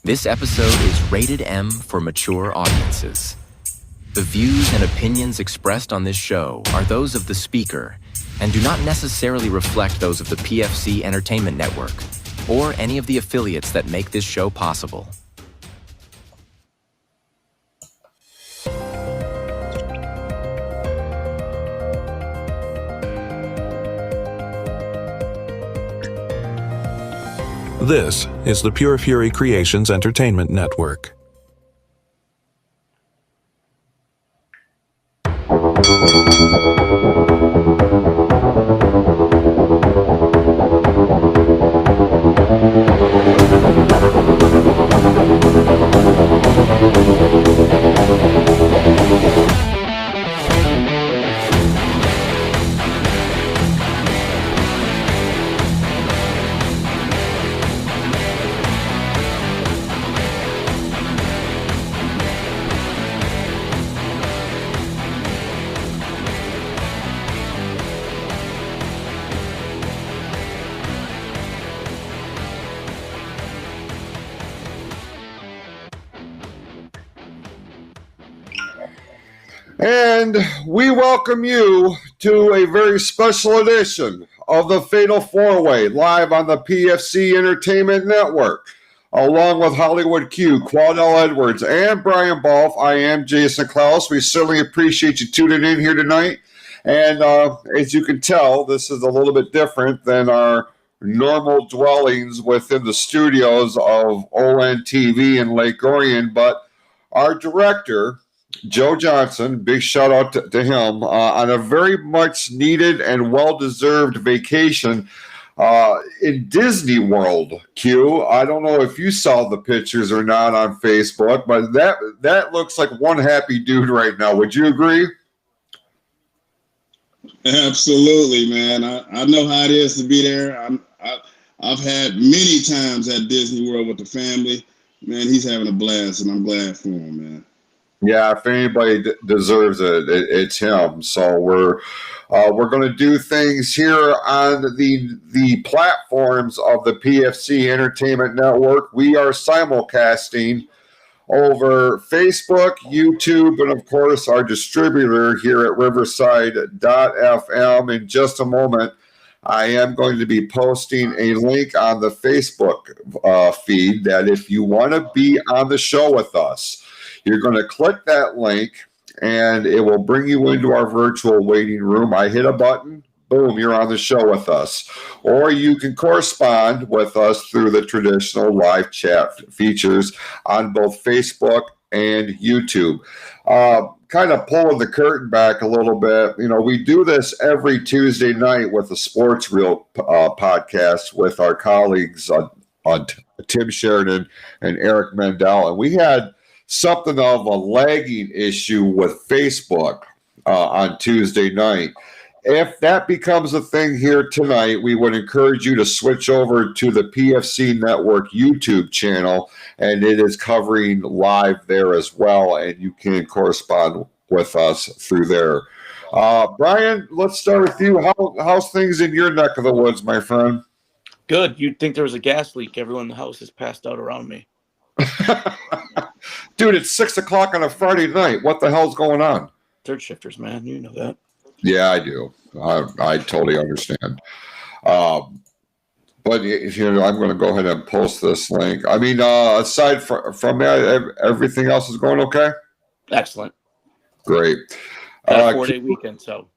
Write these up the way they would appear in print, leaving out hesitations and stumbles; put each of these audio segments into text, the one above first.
This episode is rated M for mature audiences. The views and opinions expressed on this show are those of the speaker and do not necessarily reflect those of the PFC Entertainment Network or any of the affiliates that make this show possible. This is the Pure Fury Creations Entertainment Network. And we welcome you to a very special edition of the Fatal 4-Way live on the PFC Entertainment Network. Along with Hollywood Q, Quadell Edwards, and Brian Bolf, I am Jason Clouse. We certainly appreciate you tuning in here tonight. And as you can tell, this is a little bit different than our normal dwellings within the studios of ONTV in Lake Orion. But our director, Joe Johnson, big shout out to him, on a very much needed and well-deserved vacation in Disney World, Q. I don't know if you saw the pictures or not on Facebook, but that looks like one happy dude right now. Would you agree? Absolutely, man. I know how it is to be there. I've had many times at Disney World with the family. Man, he's having a blast, and I'm glad for him, man. Yeah, if anybody deserves it, it's him. So we're going to do things here on the platforms of the PFC Entertainment Network. We are simulcasting over Facebook, YouTube, and of course our distributor here at Riverside.fm. In just a moment, I am going to be posting a link on the Facebook feed that if you want to be on the show with us, you're going to click that link, and it will bring you into our virtual waiting room. I hit a button, boom, you're on the show with us. Or you can correspond with us through the traditional live chat features on both Facebook and YouTube. Kind of pulling the curtain back a little bit, you know, we do this every Tuesday night with the Sports Reel podcast with our colleagues on Tim Sheridan and Eric Mendel, and we had something of a lagging issue with Facebook on Tuesday night. If that becomes a thing here tonight, we would encourage you to switch over to the PFC Network YouTube channel, and it is covering live there as well, and you can correspond with us through there. Brian, let's start with you. How's things in your neck of the woods, my friend? Good. You'd think there was a gas leak. Everyone in the house is passed out around me. Dude, it's 6 o'clock on a Friday night. What the hell's going on? Third shifters, man. You know that. Yeah, I do. I totally understand. But you know, I'm going to go ahead and post this link. I mean, aside from that, everything else is going okay? Excellent. Great. Had a 4-day weekend, so.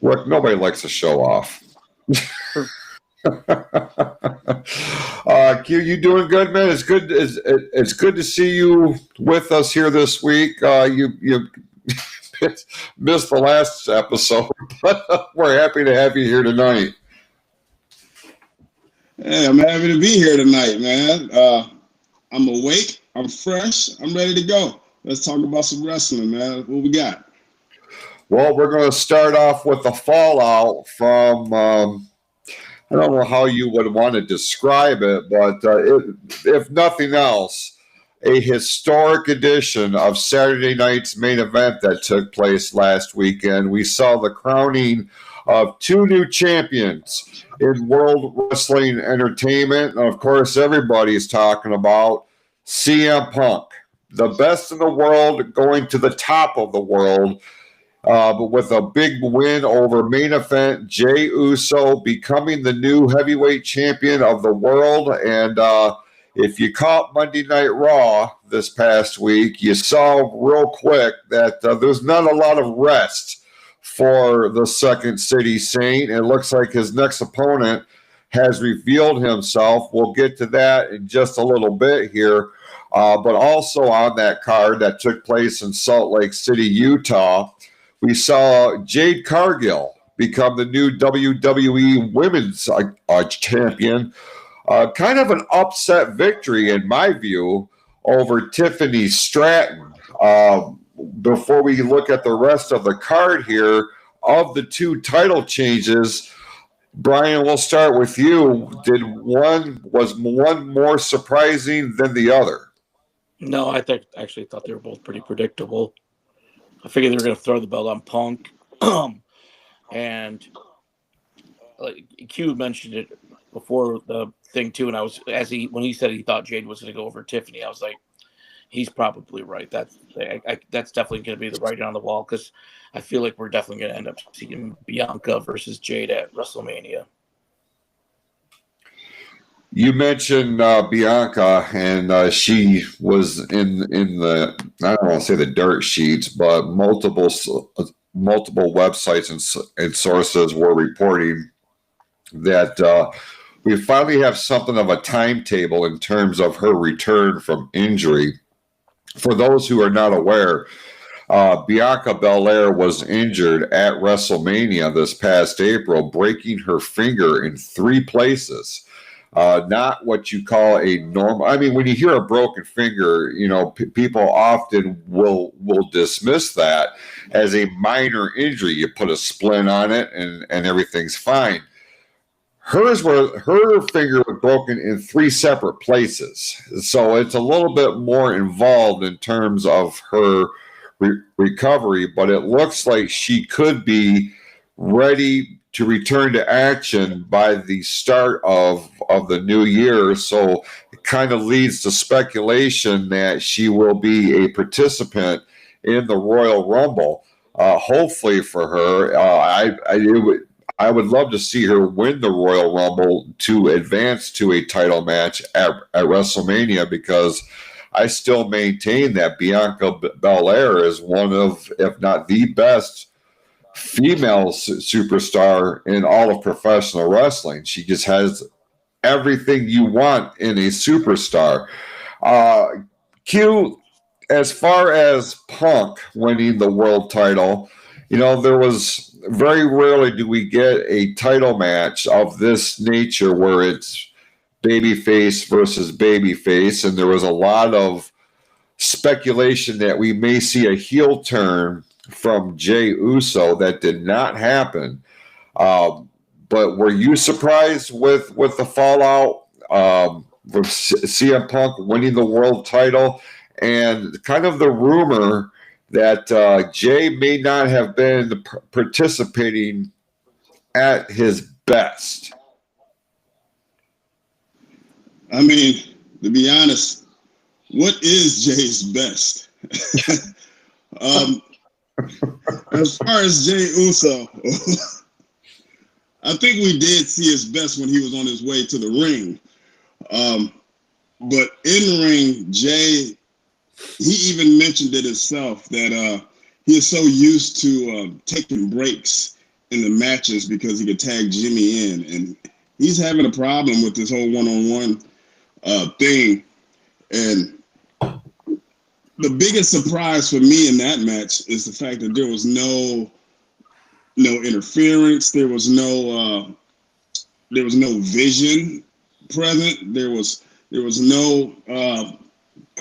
Look, nobody likes to show off. Q, you doing good, man? It's good to see you with us here this week. You missed the last episode, but we're happy to have you here tonight. Hey, I'm happy to be here tonight, man. I'm awake, I'm fresh, I'm ready to go. Let's talk about some wrestling, man. What we got? Well, we're going to start off with the fallout from I don't know how you would want to describe it, but if nothing else, a historic edition of Saturday night's main event that took place last weekend. We saw the crowning of two new champions in World Wrestling Entertainment. And of course, everybody's talking about CM Punk, the best in the world, going to the top of the world, but with a big win over main event Jey Uso, becoming the new heavyweight champion of the world. And if you caught Monday Night Raw this past week, you saw real quick that there's not a lot of rest for the Second City Saint. It looks like his next opponent has revealed himself. We'll get to that in just a little bit here. But also on that card that took place in Salt Lake City, Utah, we saw Jade Cargill become the new WWE Women's Champion. Kind of an upset victory, in my view, over Tiffany Stratton. Before we look at the rest of the card here, of the two title changes, Brian, we'll start with you. Was one more surprising than the other? No, I actually thought they were both pretty predictable. I figured they were going to throw the belt on Punk. And like Q mentioned it before the thing too, and when he said he thought Jade was going to go over Tiffany, I was like, he's probably right. That's definitely going to be the writing on the wall, because I feel like we're definitely going to end up seeing Bianca versus Jade at WrestleMania. You mentioned Bianca, and she was in the, I don't want to say the dirt sheets, but multiple websites and sources were reporting that we finally have something of a timetable in terms of her return from injury. For those who are not aware, Bianca Belair was injured at WrestleMania this past April, breaking her finger in 3 places. Not what you call a normal. I mean, when you hear a broken finger, people often will dismiss that as a minor injury. You put a splint on it and everything's fine. Her finger was broken in 3 separate places. So it's a little bit more involved in terms of her recovery, but it looks like she could be ready to return to action by the start of the new year. So it kind of leads to speculation that she will be a participant in the Royal Rumble. Hopefully for her, I would love to see her win the Royal Rumble to advance to a title match at WrestleMania, because I still maintain that Bianca Belair is one of, if not the best female superstar in all of professional wrestling. She just has everything you want in a superstar. Q, as far as Punk winning the world title, there was very rarely do we get a title match of this nature where it's babyface versus babyface, and there was a lot of speculation that we may see a heel turn from Jey Uso. That did not happen. But were you surprised with the fallout with CM Punk winning the world title, and kind of the rumor that Jey may not have been participating at his best? I mean, to be honest, what is Jay's best? As far as Jey Uso, I think we did see his best when he was on his way to the ring. But in ring, Jay, he even mentioned it himself that he is so used to taking breaks in the matches because he could tag Jimmy in. And he's having a problem with this whole one-on-one thing. And the biggest surprise for me in that match is the fact that there was no interference. There was no vision present. There was no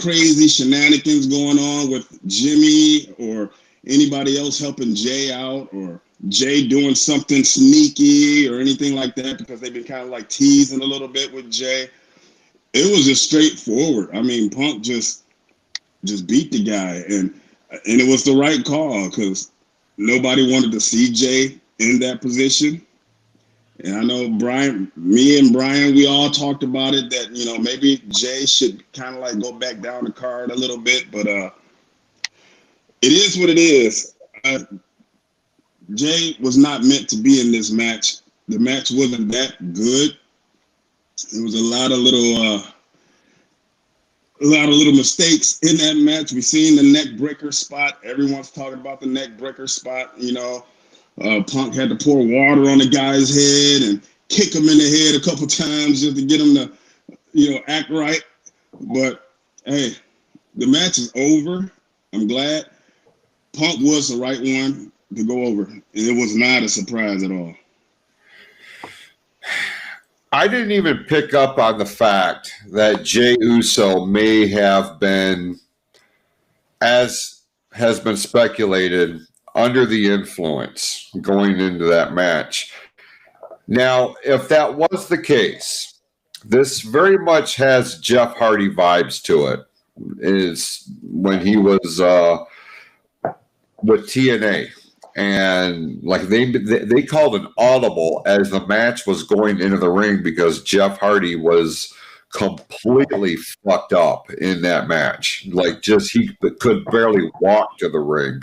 crazy shenanigans going on with Jimmy or anybody else helping Jay out, or Jay doing something sneaky or anything like that, because they've been kind of like teasing a little bit with Jay. It was just straightforward. I mean, Punk just beat the guy, and it was the right call, because nobody wanted to see Jay in that position. And I know me and Brian, we all talked about it that, maybe Jay should kind of like go back down the card a little bit, but it is what it is. Jay was not meant to be in this match. The match wasn't that good. There was a lot of little mistakes in that match. We've seen the neck breaker spot. Everyone's talking about the neck breaker spot. Punk had to pour water on the guy's head and kick him in the head a couple times just to get him to, act right. But hey, the match is over. I'm glad. Punk was the right one to go over, and it was not a surprise at all. I didn't even pick up on the fact that Jey Uso may have been, as has been speculated, under the influence going into that match. Now, if that was the case, this very much has Jeff Hardy vibes to it. Is when he was with TNA. And like they called an audible as the match was going into the ring because Jeff Hardy was completely fucked up in that match. Like he could barely walk to the ring.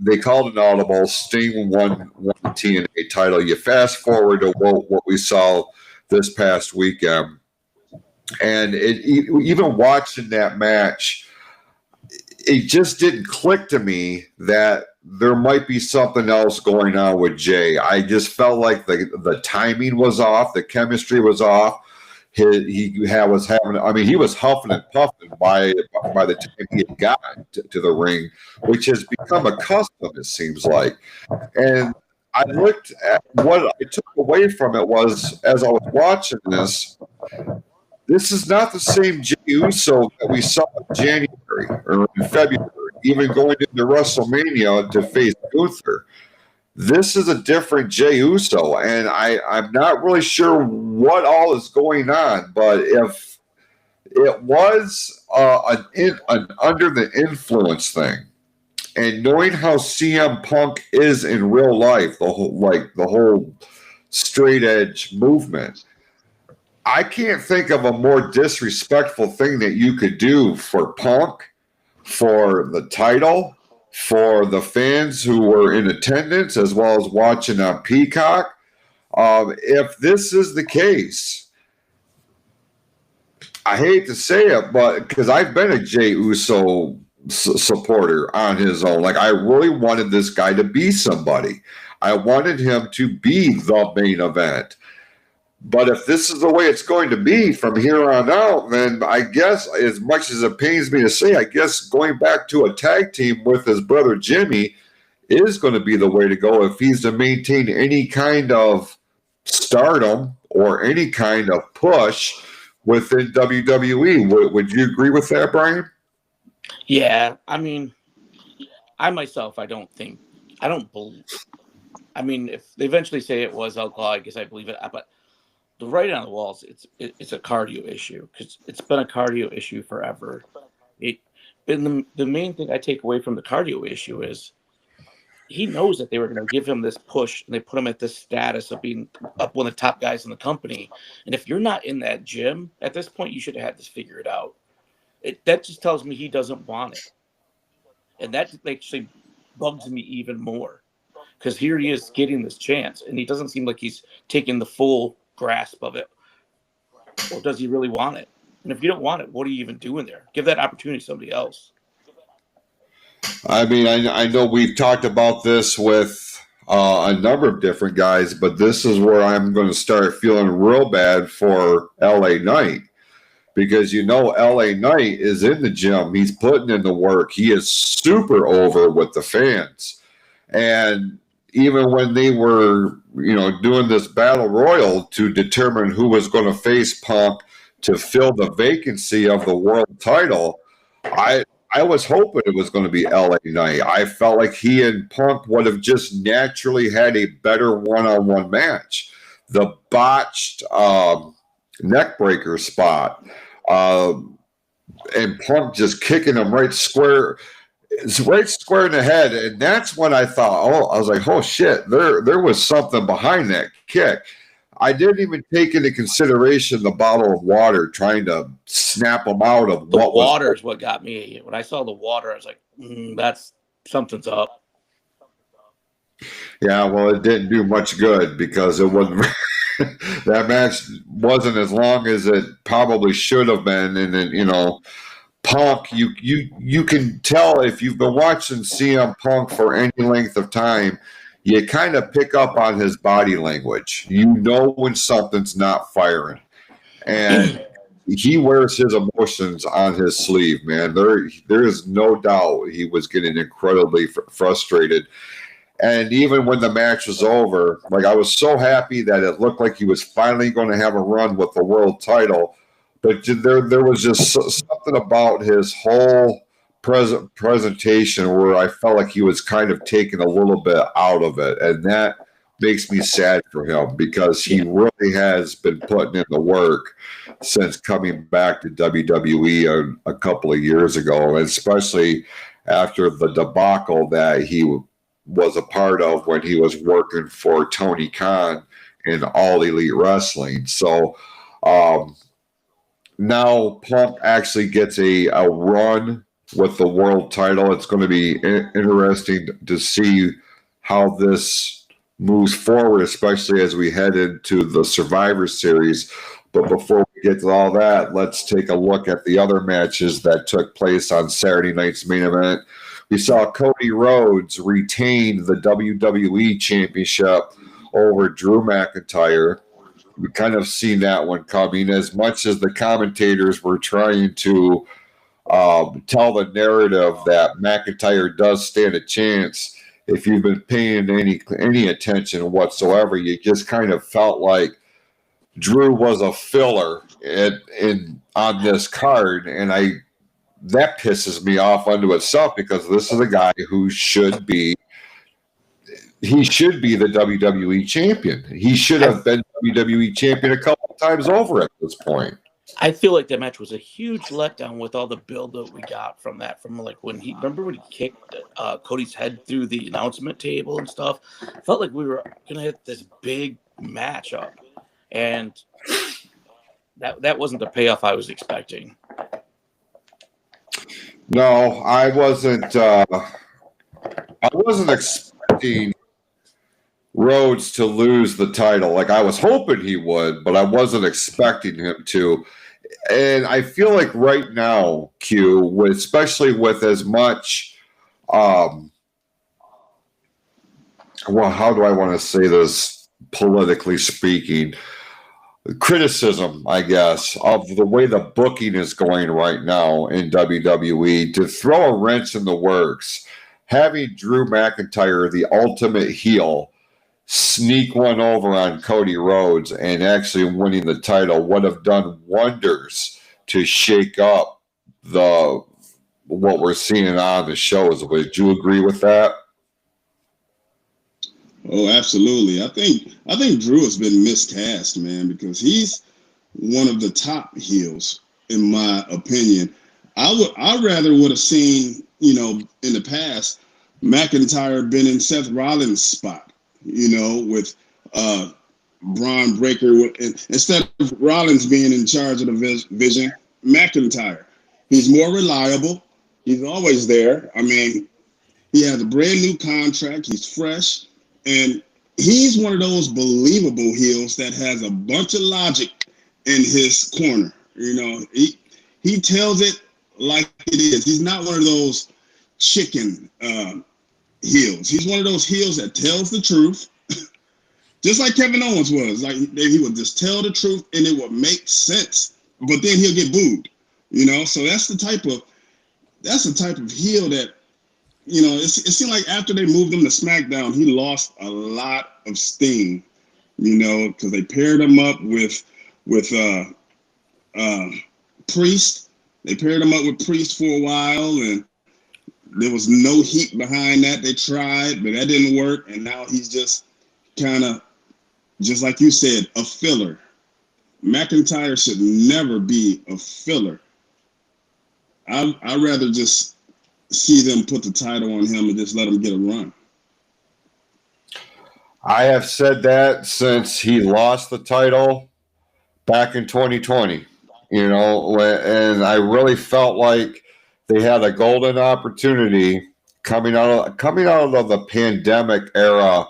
They called an audible. Sting won the TNA title. You fast forward to what we saw this past weekend, and even watching that match, it just didn't click to me that there might be something else going on with Jay. I just felt like the timing was off, the chemistry was off. He was huffing and puffing by the time he had gotten to the ring, which has become a custom, it seems like. And I looked at what I took away from it was, as I was watching this is not the same Jey Uso that we saw in January or in February, even going into WrestleMania to face Gunther. This is a different Jey Uso, and I'm not really sure what all is going on, but if it was an under the influence thing, and knowing how CM Punk is in real life, the whole straight edge movement, I can't think of a more disrespectful thing that you could do for Punk, for the title, for the fans who were in attendance, as well as watching on Peacock. If this is the case, I hate to say it, but because I've been a Jey Uso supporter on his own, like I really wanted this guy to be somebody. I wanted him to be the main event. But if this is the way it's going to be from here on out, then I guess, as much as it pains me to say, I guess going back to a tag team with his brother Jimmy is going to be the way to go if he's to maintain any kind of stardom or any kind of push within WWE. Would you agree with that, Brian? Yeah, I mean, I myself, I don't believe. I mean, if they eventually say it was alcohol, I guess I believe it. But the writing on the walls, it's a cardio issue because it's been a cardio issue forever. The main thing I take away from the cardio issue is he knows that they were going to give him this push and they put him at this status of being up one of the top guys in the company. And if you're not in that gym at this point, you should have had this figured out. That just tells me he doesn't want it. And that actually bugs me even more because here he is getting this chance and he doesn't seem like he's taking the full grasp of it. Or does he really want it? And if you don't want it, what are you even doing there? Give that opportunity to somebody else. I mean, I know we've talked about this with a number of different guys, but this is where I'm going to start feeling real bad for LA Knight because LA Knight is in the gym. He's putting in the work. He is super over with the fans. And even when they were, doing this battle royal to determine who was going to face Punk to fill the vacancy of the world title, I was hoping it was going to be LA Knight. I felt like he and Punk would have just naturally had a better one-on-one match. The botched neckbreaker spot and Punk just kicking him right square. It's right square in the head, and that's when I thought, I was like, oh shit, there was something behind that kick. I didn't even take into consideration the bottle of water trying to snap him out of The what water was. is what got me. When I saw the water, I was like, that's something's up. Yeah, well, it didn't do much good because it wasn't. That match wasn't as long as it probably should have been, and then Punk, you can tell if you've been watching CM Punk for any length of time, you kind of pick up on his body language. You know when something's not firing, and he wears his emotions on his sleeve, man. There is no doubt he was getting incredibly frustrated. And even when the match was over, like I was so happy that it looked like he was finally going to have a run with the world title. But there was just something about his whole presentation where I felt like he was kind of taken a little bit out of it. And that makes me sad for him because he really has been putting in the work since coming back to WWE a couple of years ago, and especially after the debacle that he was a part of when he was working for Tony Khan in All Elite Wrestling. So now Punk actually gets a run with the world title. It's going to be interesting to see how this moves forward, especially as we head into the Survivor Series. But before we get to all that, let's take a look at the other matches that took place on Saturday night's main event. We saw Cody Rhodes retain the WWE Championship over Drew McIntyre. We kind of seen that one coming, as much as the commentators were trying to tell the narrative that McIntyre does stand a chance. If you've been paying any attention whatsoever, you just kind of felt like Drew was a filler on this card, and that pisses me off unto itself because this is a guy who should be the WWE champion. He should have been WWE champion a couple of times over at this point. I feel like that match was a huge letdown with all the build that we got from that. From like when he kicked Cody's head through the announcement table and stuff. I felt like we were gonna hit this big matchup, and that wasn't the payoff I was expecting. No, I wasn't expecting Rhodes to lose the title. Like I was hoping he would, but I wasn't expecting him to. And I feel like right now, Q, especially with as much how do I want to say this politically speaking? Criticism, I guess, of the way the booking is going right now in WWE, to throw a wrench in the works, having Drew McIntyre, the ultimate heel, sneak one over on Cody Rhodes and actually winning the title would have done wonders to shake up what we're seeing on the shows. Would you agree with that? Oh, absolutely. I think Drew has been miscast, man, because he's one of the top heels, in my opinion. I rather would have seen, in the past, McIntyre been in Seth Rollins' spot, with Braun Breaker. Instead of Rollins being in charge of the vision, McIntyre. He's more reliable. He's always there. I mean, he has a brand new contract. He's fresh. And he's one of those believable heels that has a bunch of logic in his corner. He tells it like it is. He's not one of those chicken heels. He's one of those heels that tells the truth, just like Kevin Owens was. Like he would just tell the truth and it would make sense, but then he'll get booed. So that's the type of heel that. It seemed like after they moved him to SmackDown, he lost a lot of steam, because they paired him up with Priest. They paired him up with Priest for a while, and there was no heat behind that. They tried, but that didn't work, and now he's just kind of, just like you said, a filler. McIntyre should never be a filler. I'd rather just see them put the title on him and just let him get a run. I have said that since he lost the title back in 2020, and I really felt like they had a golden opportunity coming out of the pandemic era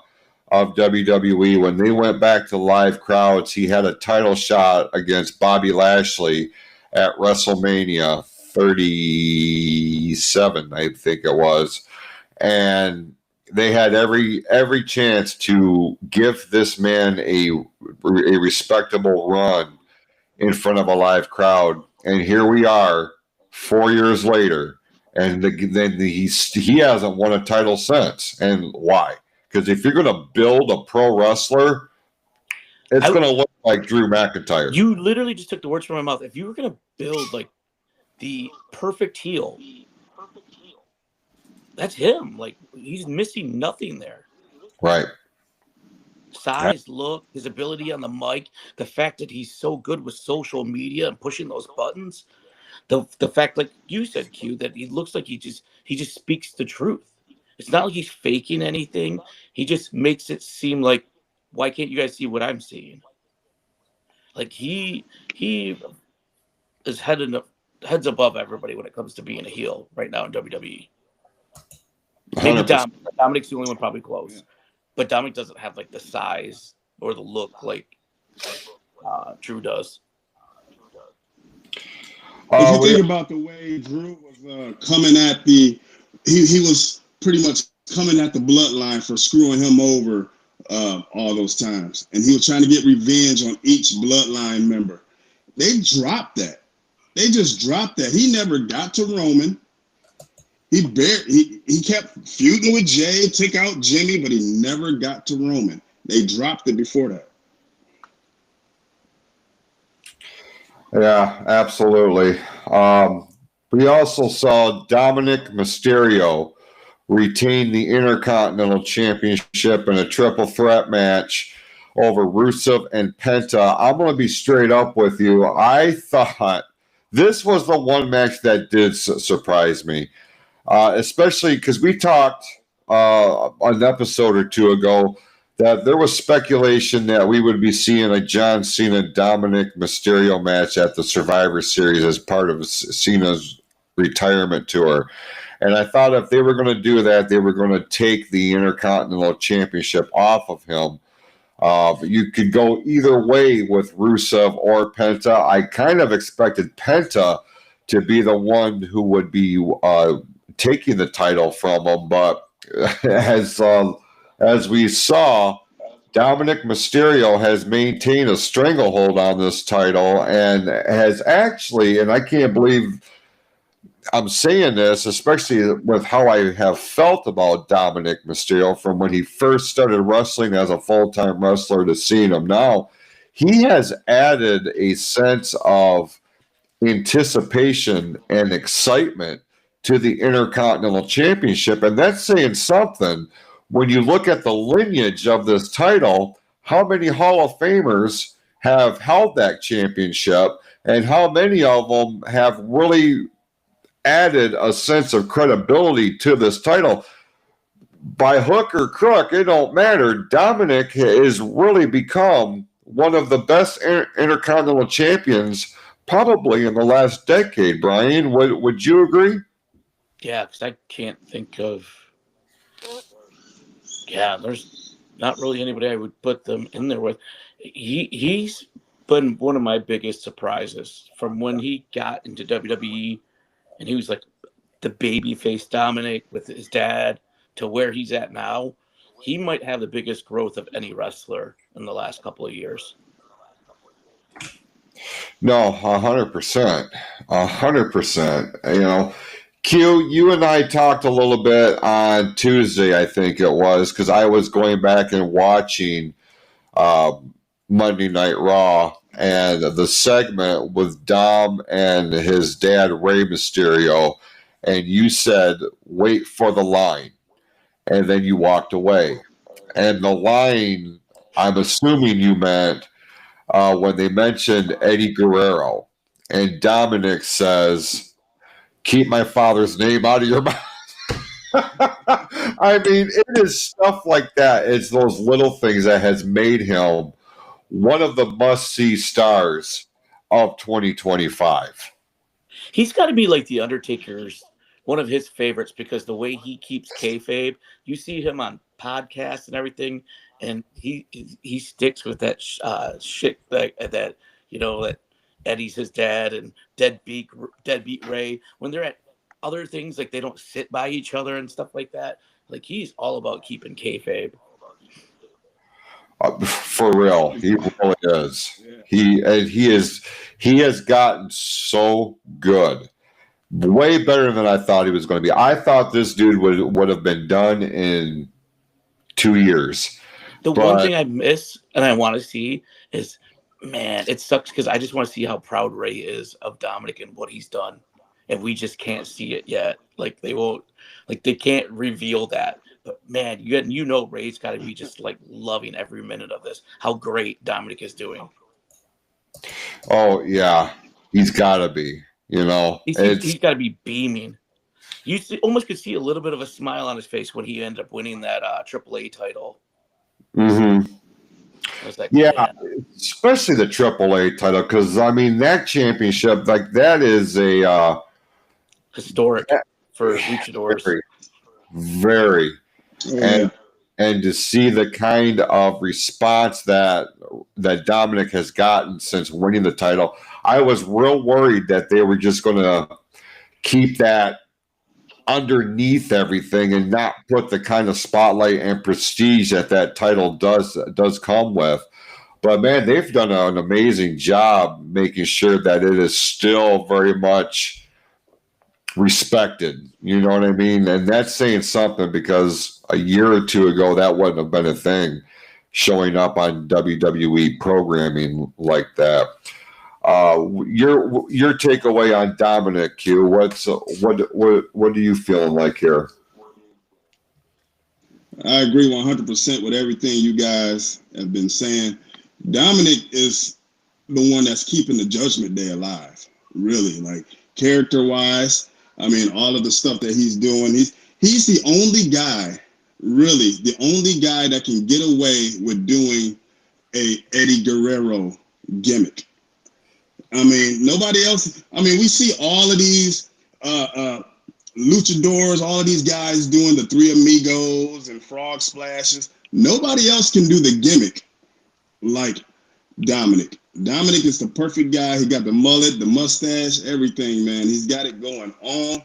of WWE. When they went back to live crowds, he had a title shot against Bobby Lashley at WrestleMania 37, I think it was, and they had every chance to give this man a respectable run in front of a live crowd, and here we are 4 years later, and then he hasn't won a title since. And why? Because if you're going to build a pro wrestler, it's going to look like Drew McIntyre. You literally just took the words from my mouth. If you were going to build like the perfect heel, that's him. Like, he's missing nothing there. Right. Size, look, his ability on the mic, the fact that he's so good with social media and pushing those buttons, the fact, like you said, Q, that he looks like he just speaks the truth. It's not like he's faking anything. He just makes it seem like, why can't you guys see what I'm seeing? Like, he is heads above everybody when it comes to being a heel right now in WWE. Maybe Dominic's the only one probably close. But Dominic doesn't have like the size or the look like Drew does. If you think about the way Drew was coming at he was pretty much coming at the bloodline for screwing him over all those times. And he was trying to get revenge on each bloodline member. They dropped that. They just dropped that. He never got to Roman. He kept feuding with Jay, took out Jimmy, but he never got to Roman. They dropped it before that. Yeah, absolutely. We also saw Dominic Mysterio retain the Intercontinental Championship in a triple threat match over Rusev and Penta. I'm going to be straight up with you. I thought this was the one match that did surprise me. Especially because we talked an episode or two ago that there was speculation that we would be seeing a John Cena Dominic Mysterio match at the Survivor Series as part of Cena's retirement tour. And I thought if they were going to do that, they were going to take the Intercontinental Championship off of him. You could go either way with Rusev or Penta. I kind of expected Penta to be the one who would be taking the title from him, but as we saw, Dominic Mysterio has maintained a stranglehold on this title and has actually, and I can't believe I'm saying this, especially with how I have felt about Dominic Mysterio from when he first started wrestling as a full-time wrestler to seeing him now, he has added a sense of anticipation and excitement to the Intercontinental Championship, and that's saying something. When you look at the lineage of this title, how many Hall of Famers have held that championship, and how many of them have really added a sense of credibility to this title? By hook or crook, it don't matter. Dominic has really become one of the best Intercontinental champions probably in the last decade. Brian, would you agree? Yeah, because I can't think of. Yeah, there's not really anybody I would put them in there with. He's been one of my biggest surprises from when he got into WWE, and he was like the babyface Dominic with his dad to where he's at now. He might have the biggest growth of any wrestler in the last couple of years. No, 100%. 100%. Q, you and I talked a little bit on Tuesday, I think it was, because I was going back and watching Monday Night Raw, and the segment with Dom and his dad, Rey Mysterio, and you said, wait for the line, and then you walked away. And the line, I'm assuming you meant when they mentioned Eddie Guerrero, and Dominic says, keep my father's name out of your mouth. I mean, it is stuff like that. It's those little things that has made him one of the must-see stars of 2025. He's got to be like the Undertaker's one of his favorites because the way he keeps kayfabe, you see him on podcasts and everything, and he sticks with that shit that that Eddie's his dad and deadbeat Ray when they're at other things like they don't sit by each other and stuff like that. Like he's all about keeping kayfabe. For real, he really is. He has gotten so good, way better than I thought he was going to be. I thought this dude would have been done in 2 years. The one thing I miss and I want to see is, man, it sucks because I just want to see how proud Ray is of Dominic and what he's done, and we just can't see it yet. Like they won't, like they can't reveal that. But man, Ray's got to be just like loving every minute of this. How great Dominic is doing. Oh yeah, he's got to be. He's got to be beaming. You almost could see a little bit of a smile on his face when he ended up winning that AAA title. Mm-hmm. I was like, yeah, man. Especially the AAA title, because I mean that championship, like that is a historic for luchadors. Very, very. And to see the kind of response that Dominic has gotten since winning the title, I was real worried that they were just going to keep that underneath everything and not put the kind of spotlight and prestige that title does come with. But man, they've done an amazing job making sure that it is still very much respected. You know what I mean? And that's saying something because a year or two ago, that wouldn't have been a thing showing up on WWE programming like that. Your takeaway on Dominic, Q? What are you feeling like here? I agree 100% with everything you guys have been saying. Dominic is the one that's keeping the Judgment Day alive, really, like character-wise. I mean, all of the stuff that he's doing. He's the only guy, really, the only guy that can get away with doing a Eddie Guerrero gimmick. I mean, nobody else. I mean, we see all of these luchadors, all of these guys doing the Three Amigos and frog splashes. Nobody else can do the gimmick like Dominic. Dominic is the perfect guy. He got the mullet, the mustache, everything, man. He's got it going on.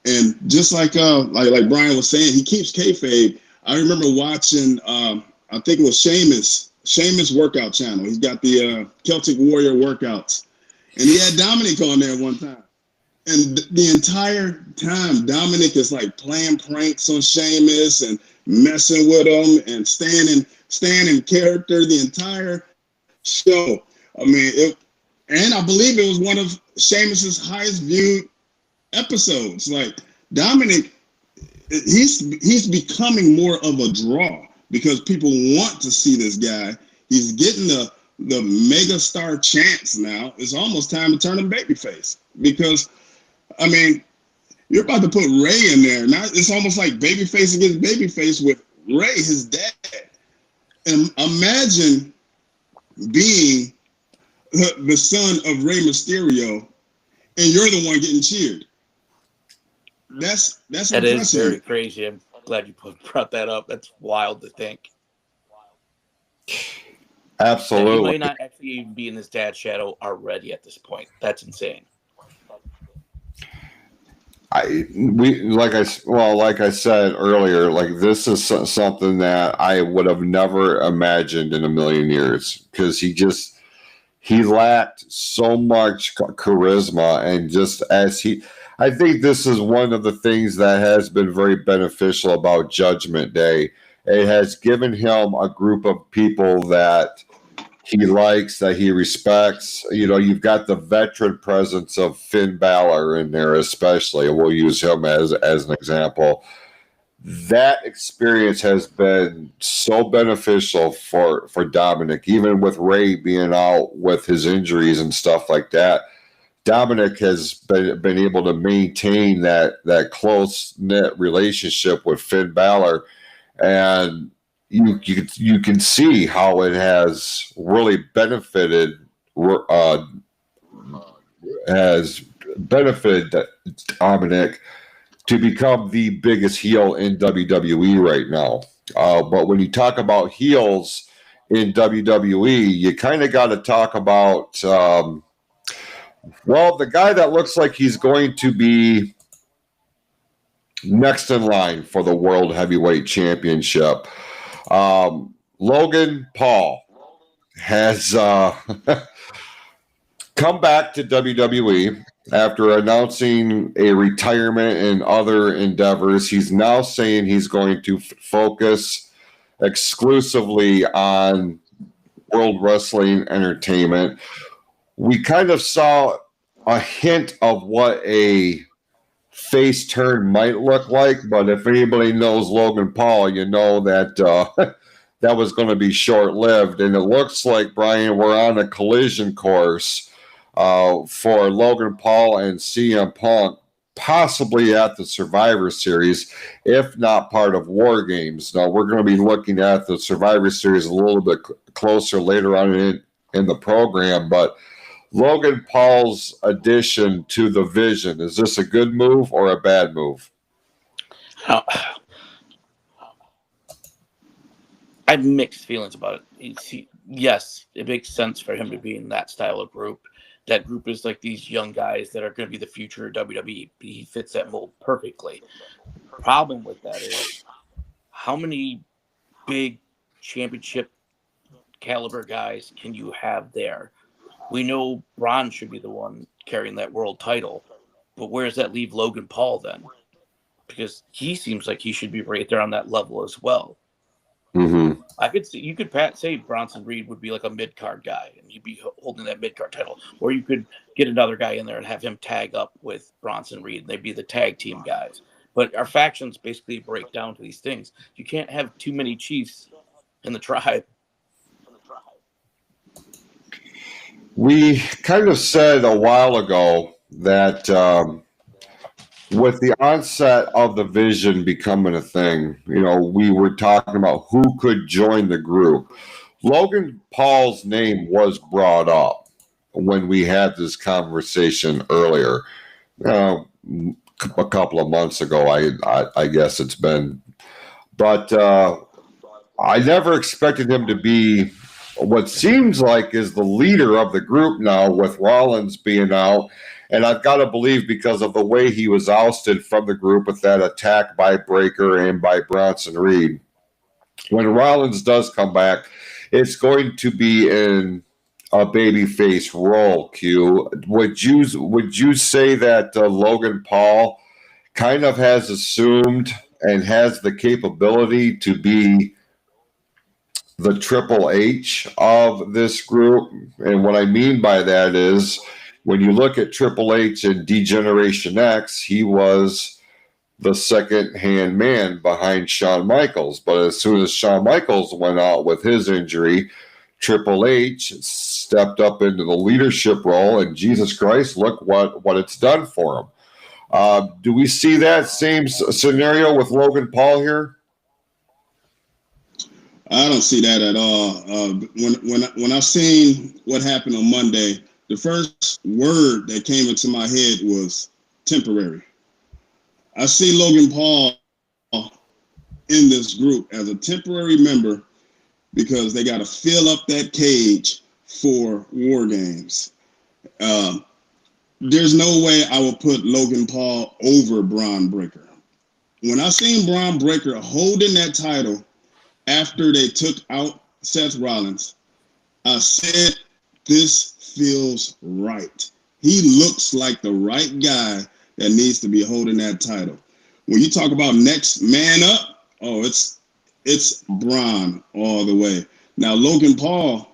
And just like Brian was saying, he keeps kayfabe. I remember watching, I think it was Sheamus workout channel. He's got the Celtic Warrior workouts. And he had Dominic on there one time. And the entire time, Dominic is like playing pranks on Sheamus and messing with him and staying in character the entire show. I mean, and I believe it was one of Sheamus's highest viewed episodes. Like Dominic, he's becoming more of a draw because people want to see this guy. He's getting the mega star chance now. It's almost time to turn him babyface because, I mean, you're about to put Ray in there. Now it's almost like babyface against babyface with Ray, his dad. And imagine being the son of Rey Mysterio, and you're the one getting cheered. That's that impressive. Is very crazy. I'm glad you brought that up. That's wild to think. Absolutely. He might not actually even be in his dad's shadow already at this point. That's insane. Like I said earlier, like this is something that I would have never imagined in a million years because he lacked so much charisma and I think this is one of the things that has been very beneficial about Judgment Day. It has given him a group of people that he likes, that he respects. You know, you've got the veteran presence of Finn Balor in there, especially. We'll use him as an example. That experience has been so beneficial for Dominic, even with Ray being out with his injuries and stuff like that. Dominic has been able to maintain that close knit relationship with Finn Balor, and you can see how it has really has benefited Dominic to become the biggest heel in WWE right now. But when you talk about heels in WWE, you kind of got to talk about, the guy that looks like he's going to be next in line for the World Heavyweight Championship. Logan Paul has come back to WWE after announcing a retirement and other endeavors. He's now saying he's going to focus exclusively on World Wrestling Entertainment. We kind of saw a hint of what a face turn might look like, but if anybody knows Logan Paul, you know that that was going to be short-lived. And it looks like, Brian, we're on a collision course for Logan Paul and CM Punk, possibly at the Survivor Series, if not part of War Games. Now, we're going to be looking at the Survivor Series a little bit closer later on in the program, but Logan Paul's addition to the Vision, is this a good move or a bad move? I have mixed feelings about it. Yes, it makes sense for him to be in that style of group. That group is like these young guys that are going to be the future of WWE. He fits that mold perfectly. The problem with that is how many big championship caliber guys can you have there? We know Braun should be the one carrying that world title, but where does that leave Logan Paul then? Because he seems like he should be right there on that level as well. Mm-hmm. I could see you could say Bronson Reed would be like a mid card guy, and he'd be holding that mid card title, or you could get another guy in there and have him tag up with Bronson Reed, and they'd be the tag team guys. But our factions basically break down to these things. You can't have too many chiefs in the tribe. We kind of said a while ago that with the onset of the Vision becoming a thing, we were talking about who could join the group. Logan Paul's name was brought up when we had this conversation earlier, a couple of months ago, I guess it's been. But I never expected him to be what seems like is the leader of the group now, with Rollins being out. And I've got to believe because of the way he was ousted from the group with that attack by Breaker and by Bronson Reed. When Rollins does come back, it's going to be in a babyface role, Q. Would you say that Logan Paul kind of has assumed and has the capability to be the Triple H of this group? And what I mean by that is, when you look at Triple H in D-Generation X, he was the second-hand man behind Shawn Michaels. But as soon as Shawn Michaels went out with his injury, Triple H stepped up into the leadership role, and Jesus Christ, look what it's done for him. Do we see that same scenario with Logan Paul here? I don't see that at all. When I seen what happened on Monday, the first word that came into my head was temporary. I see Logan Paul in this group as a temporary member because they got to fill up that cage for War Games. There's no way I will put Logan Paul over Braun Breaker. When I seen Braun Breaker holding that title after they took out Seth Rollins, I said, this feels right. He looks like the right guy that needs to be holding that title. When you talk about next man up, it's Braun all the way. Now, Logan Paul,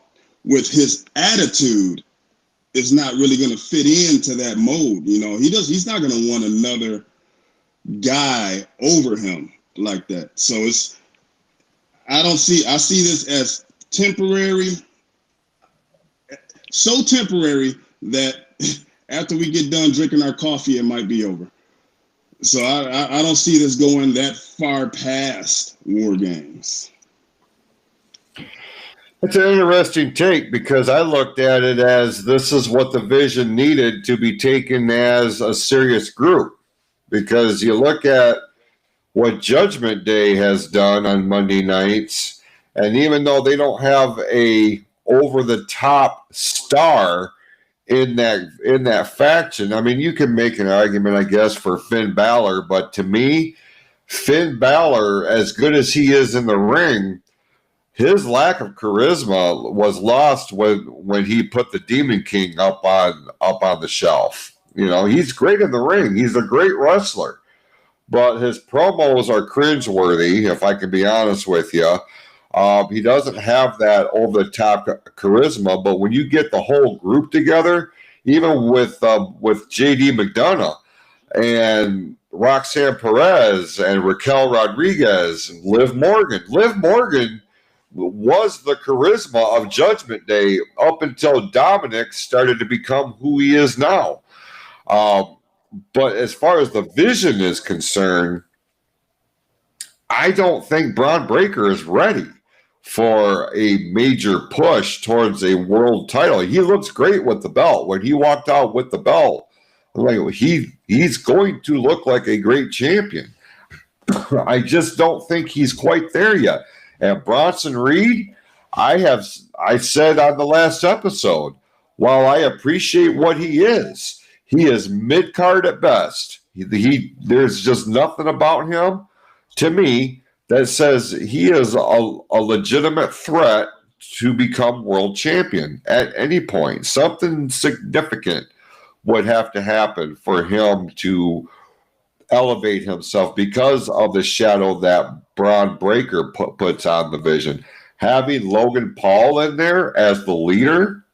with his attitude, is not really going to fit into that mold. He's not going to want another guy over him like that. So I see this as temporary, so temporary that after we get done drinking our coffee, it might be over. So I don't see this going that far past War Games. It's an interesting take because I looked at it as this is what the vision needed to be taken as a serious group. Because you look at what Judgment Day has done on Monday nights, and even though they don't have a over-the-top star in that faction, I mean, you can make an argument, I guess, for Finn Balor, but to me, Finn Balor, as good as he is in the ring, his lack of charisma was lost when he put the Demon King up on the shelf. You know, he's great in the ring. He's a great wrestler. But his promos are cringeworthy, if I can be honest with you. He doesn't have that over-the-top charisma, but when you get the whole group together, even with J.D. McDonough and Roxanne Perez and Raquel Rodriguez and Liv Morgan was the charisma of Judgment Day up until Dominic started to become who he is now. But as far as the vision is concerned, I don't think Braun Breaker is ready for a major push towards a world title. He looks great with the belt. When he walked out with the belt, like he's going to look like a great champion. I just don't think he's quite there yet. And Bronson Reed, I said on the last episode, while I appreciate what he is mid-card at best. There's just nothing about him, to me, that says he is a legitimate threat to become world champion at any point. Something significant would have to happen for him to elevate himself because of the shadow that Braun Breaker puts on the vision. Having Logan Paul in there as the leader,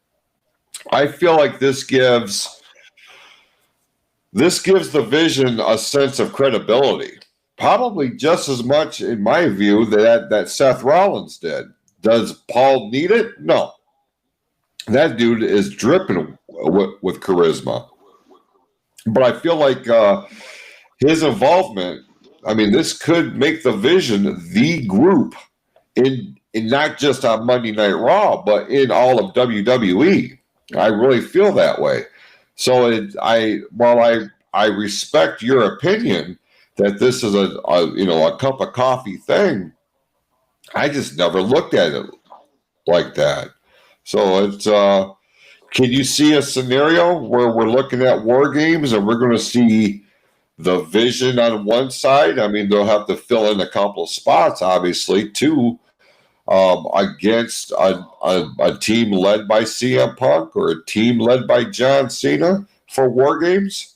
I feel like this gives the vision a sense of credibility. Probably just as much, in my view, that Seth Rollins did. Does Paul need it? No. That dude is dripping with charisma. But I feel like his involvement, I mean, this could make the vision the group in not just on Monday Night Raw, but in all of WWE. I really feel that way. So while I respect your opinion that this is a cup of coffee thing, I just never looked at it like that. So it's can you see a scenario where we're looking at War Games and we're going to see the vision on one side? I mean, they'll have to fill in a couple of spots, obviously, too, against a team led by CM Punk or a team led by John Cena for War Games.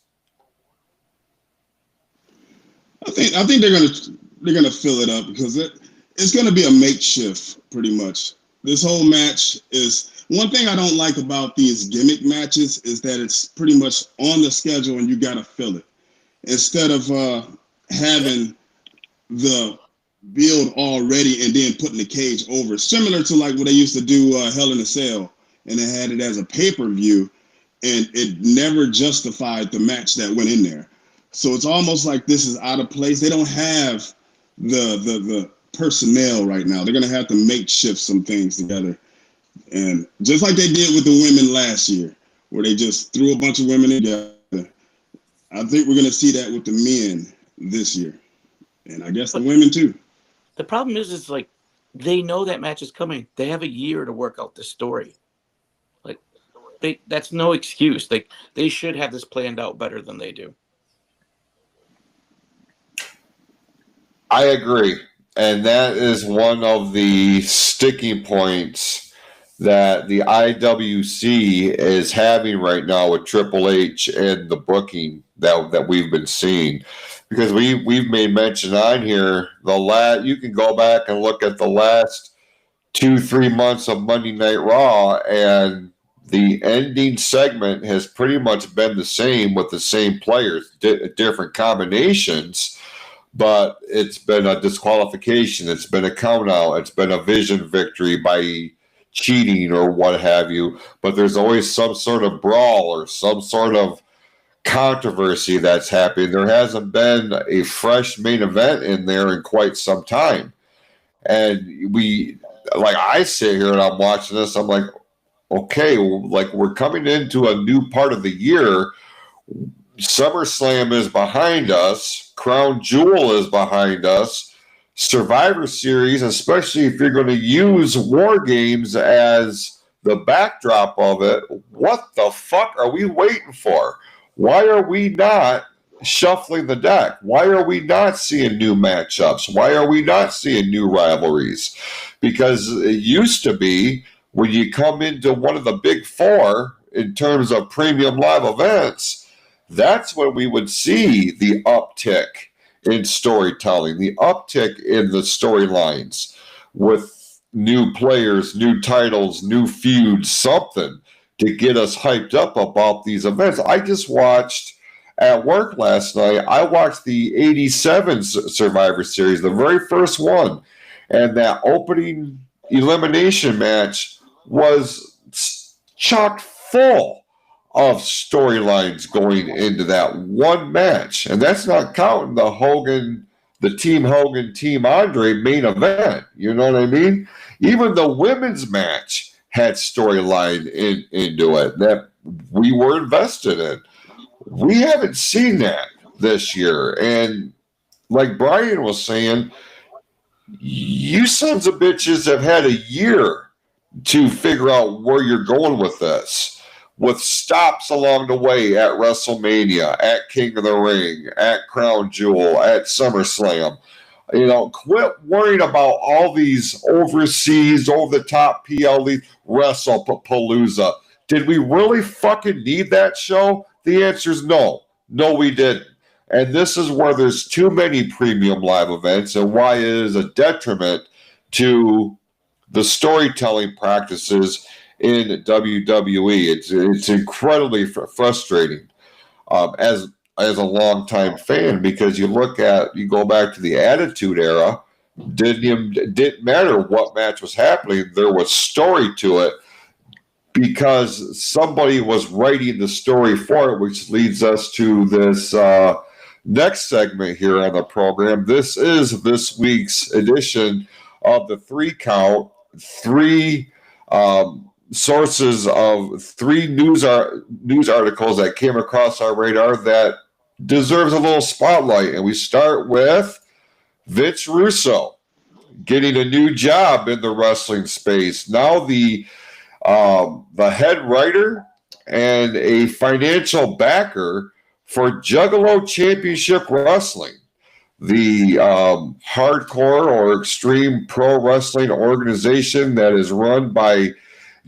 I think they're gonna fill it up because it's gonna be a makeshift pretty much. This whole match is one thing I don't like about these gimmick matches is that it's pretty much on the schedule and you gotta fill it instead of having the build already and then putting the cage over. Similar to like what they used to do Hell in a Cell, and they had it as a pay-per-view, and it never justified the match that went in there. So it's almost like this is out of place. They don't have the personnel right now. They're going to have to makeshift some things together. And just like they did with the women last year, where they just threw a bunch of women together, I think we're going to see that with the men this year. And I guess the women too. The problem is like they know that match is coming. They have a year to work out the story. Like that's no excuse. They should have this planned out better than they do. I agree. And that is one of the sticking points that the IWC is having right now with Triple H and the booking that we've been seeing. Because we've made mention on here, you can go back and look at the last 2-3 months of Monday Night Raw, and the ending segment has pretty much been the same with the same players, different combinations. But it's been a disqualification. It's been a count out. It's been a vision victory by cheating or what have you, but there's always some sort of brawl or some sort of controversy that's happening. There hasn't been a fresh main event in there in quite some time. And I sit here and I'm watching this, I'm like, okay, like we're coming into a new part of the year. SummerSlam is behind us. Crown Jewel is behind us. Survivor Series, especially if you're going to use War Games as the backdrop of it, what the fuck are we waiting for? Why are we not shuffling the deck? Why are we not seeing new matchups? Why are we not seeing new rivalries? Because it used to be when you come into one of the big four in terms of premium live events, that's when we would see the uptick in storytelling, the uptick in the storylines with new players, new titles, new feuds, something to get us hyped up about these events. I just watched at work last night, I watched the 87 Survivor Series, the very first one, and that opening elimination match was chock full of storylines going into that one match. And that's not counting the Team Hogan, Team Andre main event. You know what I mean? Even the women's match had storyline into it that we were invested in. We haven't seen that this year. And like Brian was saying, you sons of bitches have had a year to figure out where you're going with this, with stops along the way at WrestleMania, at King of the Ring, at Crown Jewel, at SummerSlam. You know, quit worrying about all these overseas, over-the-top PLE WrestlePalooza. Did we really fucking need that show? The answer is no. No, we didn't. And this is where there's too many premium live events and why it is a detriment to the storytelling practices in WWE. It's incredibly frustrating as a longtime fan, because you go back to the Attitude Era, didn't matter what match was happening, there was story to it because somebody was writing the story for it, which leads us to this next segment here on the program. This is this week's edition of the 3 Count, three sources of 3 news articles that came across our radar that deserves a little spotlight. And we start with Vince Russo getting a new job in the wrestling space. Now the head writer and a financial backer for Juggalo Championship Wrestling, the hardcore or extreme pro wrestling organization that is run by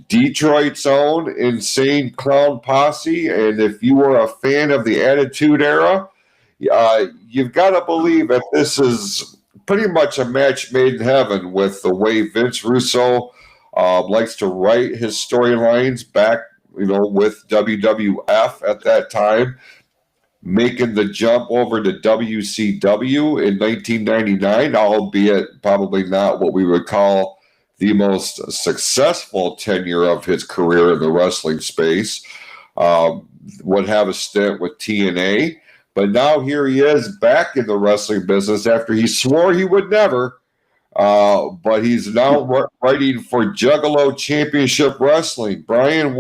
Detroit's own Insane Clown Posse. And if you are a fan of the Attitude Era, you've got to believe that this is pretty much a match made in heaven with the way Vince Russo likes to write his storylines back, with WWF at that time, making the jump over to WCW in 1999, albeit probably not what we would call the most successful tenure of his career in the wrestling space. Would have a stint with TNA, but now here he is back in the wrestling business after he swore he would never. But he's now writing for Juggalo Championship Wrestling. Brian,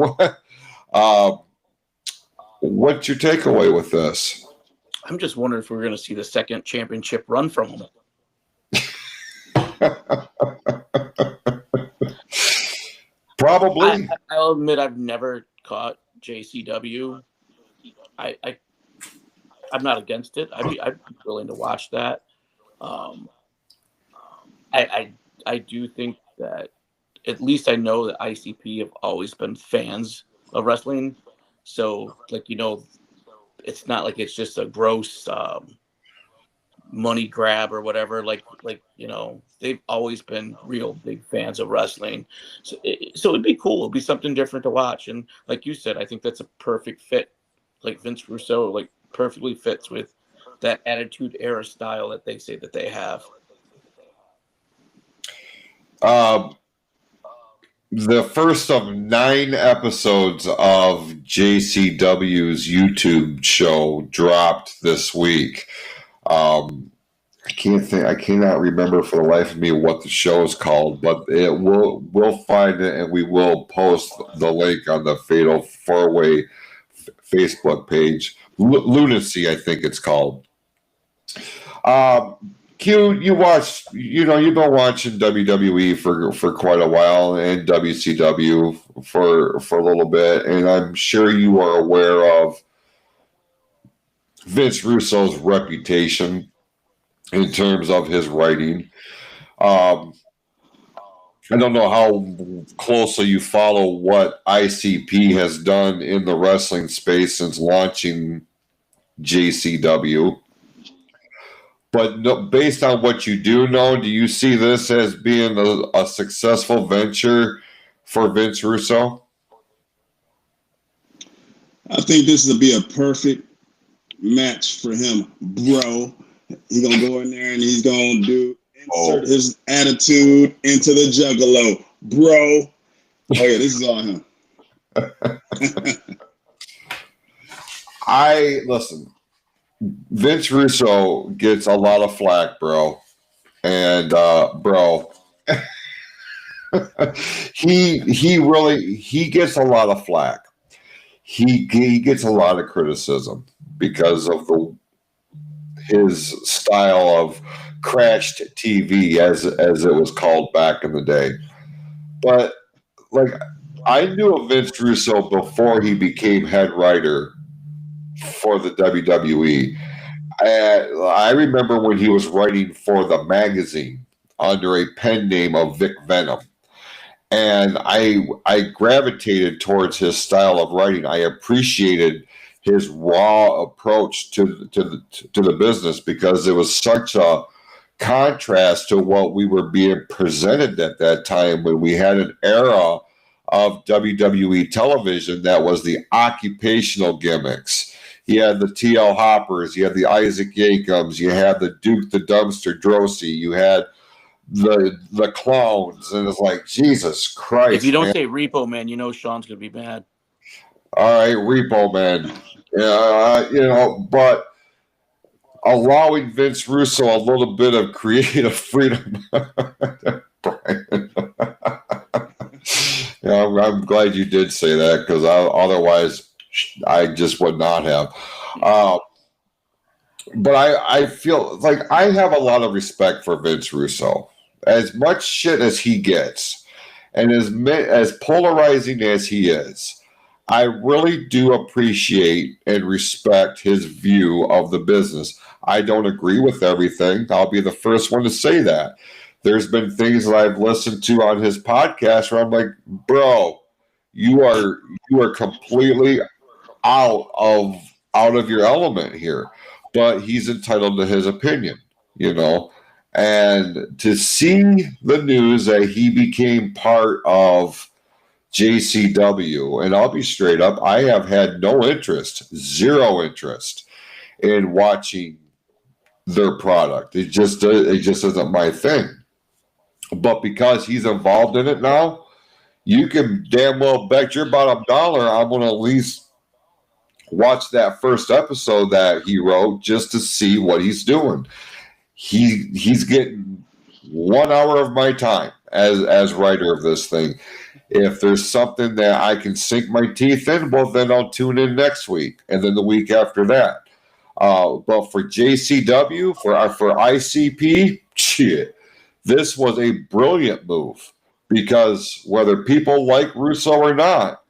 what's your takeaway with this? I'm just wondering if we're going to see the second championship run from him. Probably. I'll admit I've never caught JCW. I'm not against it. I'd be willing to watch that. I do think that at least I know that ICP have always been fans of wrestling. So, it's not like it's just a gross money grab or whatever. They've always been real big fans of wrestling. So it'd be cool. It'd be something different to watch. And like you said, I think that's a perfect fit. Like Vince Russo, perfectly fits with that Attitude Era style that they say that they have. the first of 9 episodes of JCW's YouTube show dropped this week. I cannot remember for the life of me what the show is called, but we'll find it and we will post the link on the Fatal 4-Way Facebook page. Lunacy, I think it's called. Q, you've been watching WWE for quite a while and WCW for a little bit, and I'm sure you are aware of Vince Russo's reputation in terms of his writing. I don't know how closely you follow what ICP has done in the wrestling space since launching JCW. But based on what you do know, do you see this as being a successful venture for Vince Russo? I think this will be a perfect match for him, bro. He's going to go in there and he's going to insert his attitude into the Juggalo, bro. Oh, yeah, this is all him. Listen. Vince Russo gets a lot of flack, bro. And bro, he gets a lot of flack. He gets a lot of criticism because of his style of crashed TV, as it was called back in the day. But like, I knew of Vince Russo before he became head writer for the WWE. I remember when he was writing for the magazine under a pen name of Vic Venom, and I gravitated towards his style of writing. I appreciated his raw approach to the business because it was such a contrast to what we were being presented at that time, when we had an era of WWE television that was the occupational gimmicks. You had the T.L. Hoppers, you had the Isaac Yakums, you had the Duke the Dumpster Drosy, you had the clowns, and it's like, Jesus Christ. If you don't say Repo Man, you know Sean's going to be mad. All right, Repo Man. But allowing Vince Russo a little bit of creative freedom. I'm glad you did say that, because otherwise I just would not have. But I feel like I have a lot of respect for Vince Russo. As much shit as he gets, and as polarizing as he is, I really do appreciate and respect his view of the business. I don't agree with everything. I'll be the first one to say that. There's been things that I've listened to on his podcast where I'm like, bro, you are completely out of your element here. But he's entitled to his opinion, And to see the news that he became part of JCW, and I'll be straight up, I have had no interest, zero interest in watching their product. It just isn't my thing. But because he's involved in it now, you can damn well bet your bottom dollar I'm going to at least watch that first episode that he wrote just to see what he's doing. He's getting 1 hour of my time as writer of this thing. If there's something that I can sink my teeth in, well, then I'll tune in next week, and then the week after that. But for JCW, for ICP, shit, this was a brilliant move, because whether people like Russo or not,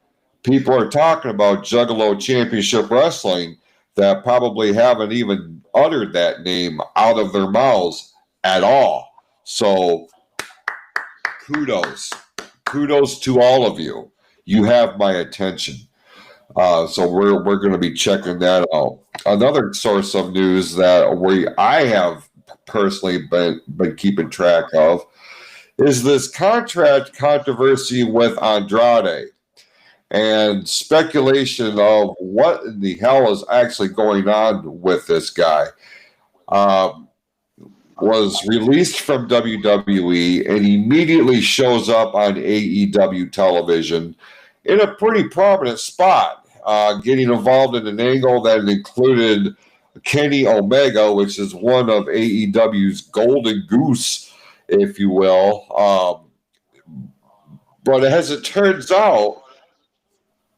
people are talking about Juggalo Championship Wrestling that probably haven't even uttered that name out of their mouths at all. So kudos to all of you. You have my attention. So we're going to be checking that out. Another source of news that I have personally been keeping track of is this contract controversy with Andrade, and speculation of what in the hell is actually going on with this guy. was released from WWE and immediately shows up on AEW television in a pretty prominent spot, getting involved in an angle that included Kenny Omega, which is one of AEW's golden goose, if you will. But as it turns out,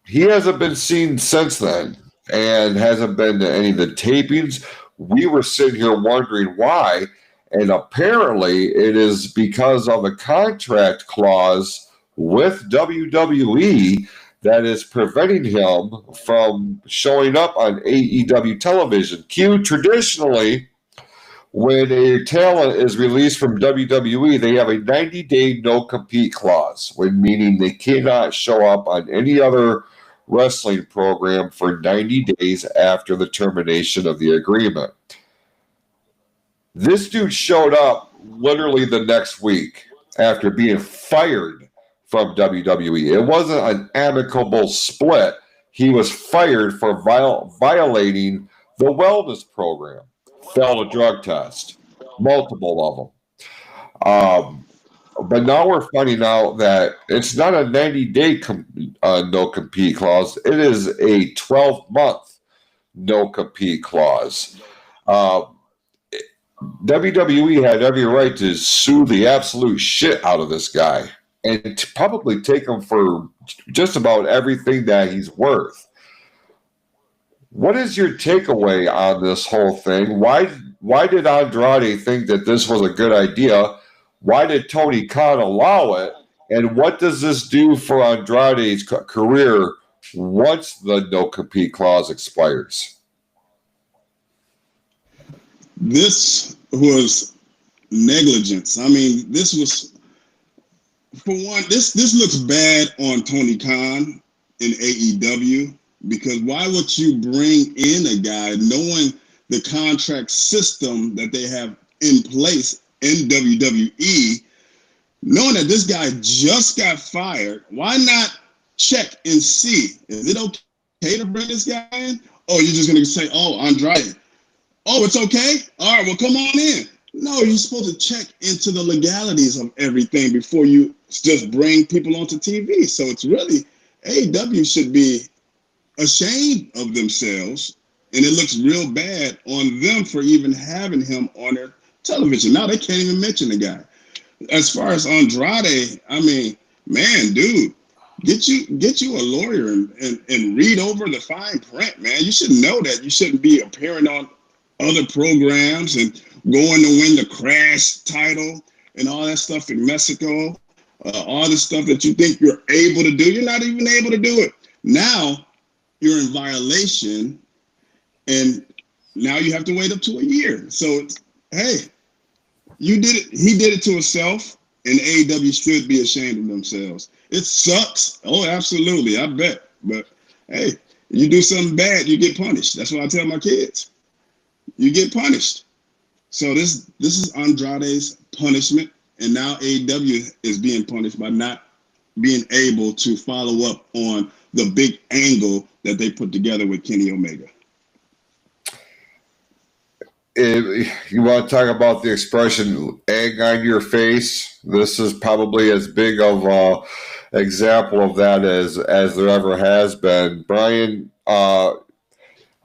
he hasn't been seen since then and hasn't been to any of the tapings. We were sitting here wondering why, and apparently it is because of a contract clause with WWE that is preventing him from showing up on AEW television. Traditionally, when a talent is released from WWE, they have a 90-day no-compete clause, meaning they cannot show up on any other wrestling program for 90 days after the termination of the agreement. This dude showed up literally the next week after being fired from WWE. It wasn't an amicable split. He was fired for violating the wellness program. Failed a drug test, multiple of them. But now we're finding out that it's not a 90-day no-compete clause. It is a 12-month no-compete clause. WWE had every right to sue the absolute shit out of this guy and to probably take him for just about everything that he's worth. What is your takeaway on this whole thing? Why did Andrade think that this was a good idea? Why did Tony Khan allow it? And what does this do for Andrade's career once the no-compete clause expires? This was negligence. I mean, this was, for one, this looks bad on Tony Khan in AEW, because why would you bring in a guy knowing the contract system that they have in place in WWE, knowing that this guy just got fired? Why not check and see, is it okay to bring this guy in? Oh, you're just going to say, oh, Andrade. Oh, it's okay? All right, well, come on in. No, you're supposed to check into the legalities of everything before you just bring people onto TV. So it's really, AEW should be ashamed of themselves, and it looks real bad on them for even having him on their television. Now they can't even mention the guy. As far as Andrade, I mean, man, dude, get you a lawyer and read over the fine print, man. You should know that you shouldn't be appearing on other programs and going to win the Crash title and all that stuff in Mexico. All the stuff that you think you're able to do, you're not even able to do it. Now you're in violation, and now you have to wait up to a year. So, hey, you did it. He did it to himself, and AEW should be ashamed of themselves. It sucks. Oh, absolutely. I bet. But, hey, you do something bad, you get punished. That's what I tell my kids. You get punished. So this is Andrade's punishment, and now AEW is being punished by not being able to follow up on the big angle that they put together with Kenny Omega. If you want to talk about the expression egg on your face, this is probably as big of an example of that as there ever has been. Brian, I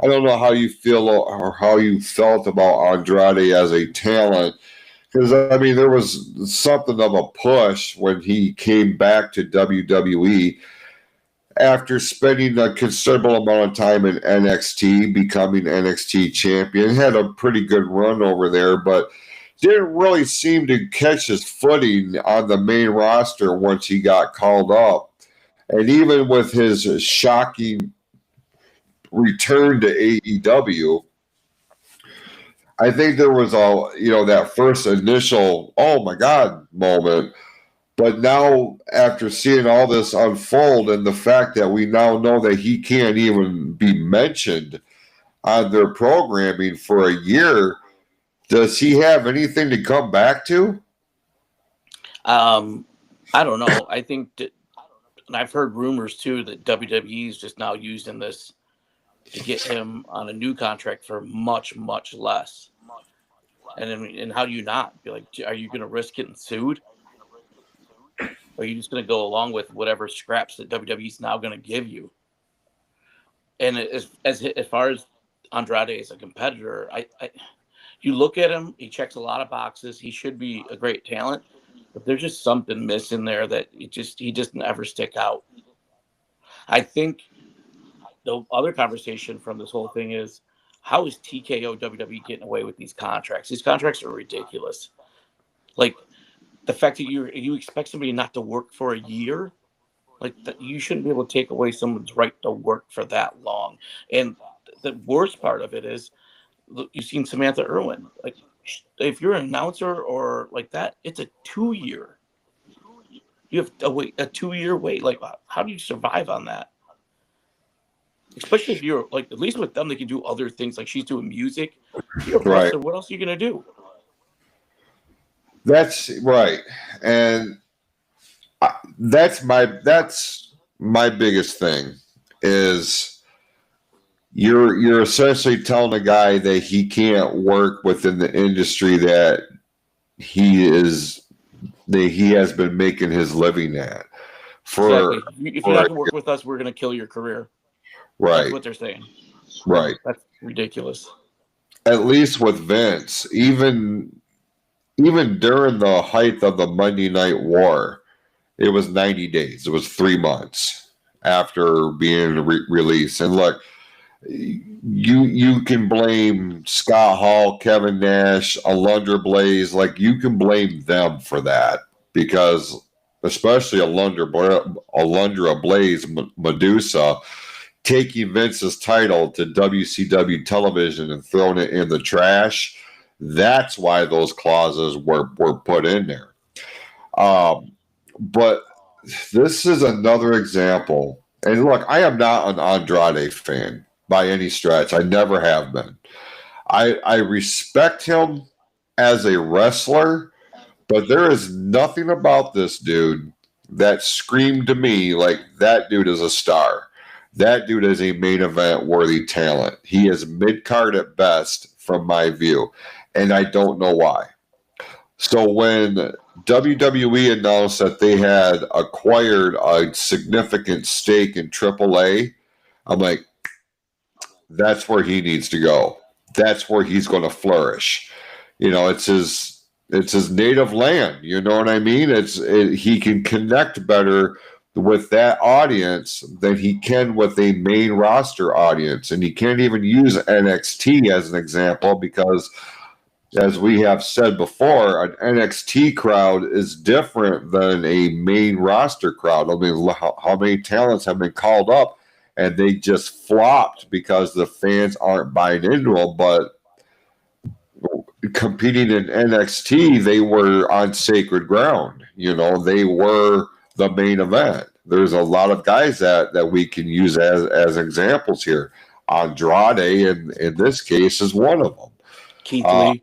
don't know how you feel or how you felt about Andrade as a talent, because, I mean, there was something of a push when he came back to WWE after spending a considerable amount of time in NXT, becoming NXT champion. Had a pretty good run over there, but didn't really seem to catch his footing on the main roster once he got called up. And even with his shocking return to AEW, I think there was that first initial, oh my God moment. But now, after seeing all this unfold and the fact that we now know that he can't even be mentioned on their programming for a year, does he have anything to come back to? I don't know. I think that, and I've heard rumors too that WWE is just now using this to get him on a new contract for much, much less. And how do you not be like? Are you going to risk getting sued? Or are you just going to go along with whatever scraps that WWE's now going to give you? And as far as Andrade as a competitor, you look at him, he checks a lot of boxes. He should be a great talent, but there's just something missing there that he just never stick out. I think the other conversation from this whole thing is, how is TKO WWE getting away with these contracts? These contracts are ridiculous. Like the fact that you expect somebody not to work for a year, like that, you shouldn't be able to take away someone's right to work for that long. And the worst part of it is, you've seen Samantha Irwin. Like, if you're an announcer or like that, it's a 2-year. You have to wait a 2-year wait. Like, how do you survive on that? Especially if you're like, at least with them, they can do other things. Like she's doing music. You're a wrestler. What else are you gonna do? That's right, and that's my biggest thing is you're essentially telling a guy that he can't work within the industry that he has been making his living at. Exactly. If you're not gonna work with us, we're gonna kill your career. Right. That's what they're saying. Right. That's ridiculous. At least with Vince, even during the height of the Monday Night War, it was 90 days. It was 3 months after being released. And look, you can blame Scott Hall, Kevin Nash, Alundra Blaze. Like, you can blame them for that because especially Alundra Blaze, Medusa, taking Vince's title to WCW television and throwing it in the trash. That's why those clauses were put in there. But this is another example. And look, I am not an Andrade fan by any stretch. I never have been. I respect him as a wrestler, but there is nothing about this dude that screamed to me like that dude is a star. That dude is a main event worthy talent. He is mid-card at best from my view, and I don't know why. So when WWE announced that they had acquired a significant stake in AAA, I'm like, that's where he needs to go. That's where he's going to flourish. You know, it's his native land. You know what I mean? He can connect better with that audience than he can with a main roster audience. And you can't even use NXT as an example because, as we have said before, an NXT crowd is different than a main roster crowd. I mean, how many talents have been called up and they just flopped because the fans aren't buying into them. But competing in NXT, they were on sacred ground. You know, they were the main event. There's a lot of guys that we can use as examples here. Andrade, in this case, is one of them. Keith Lee.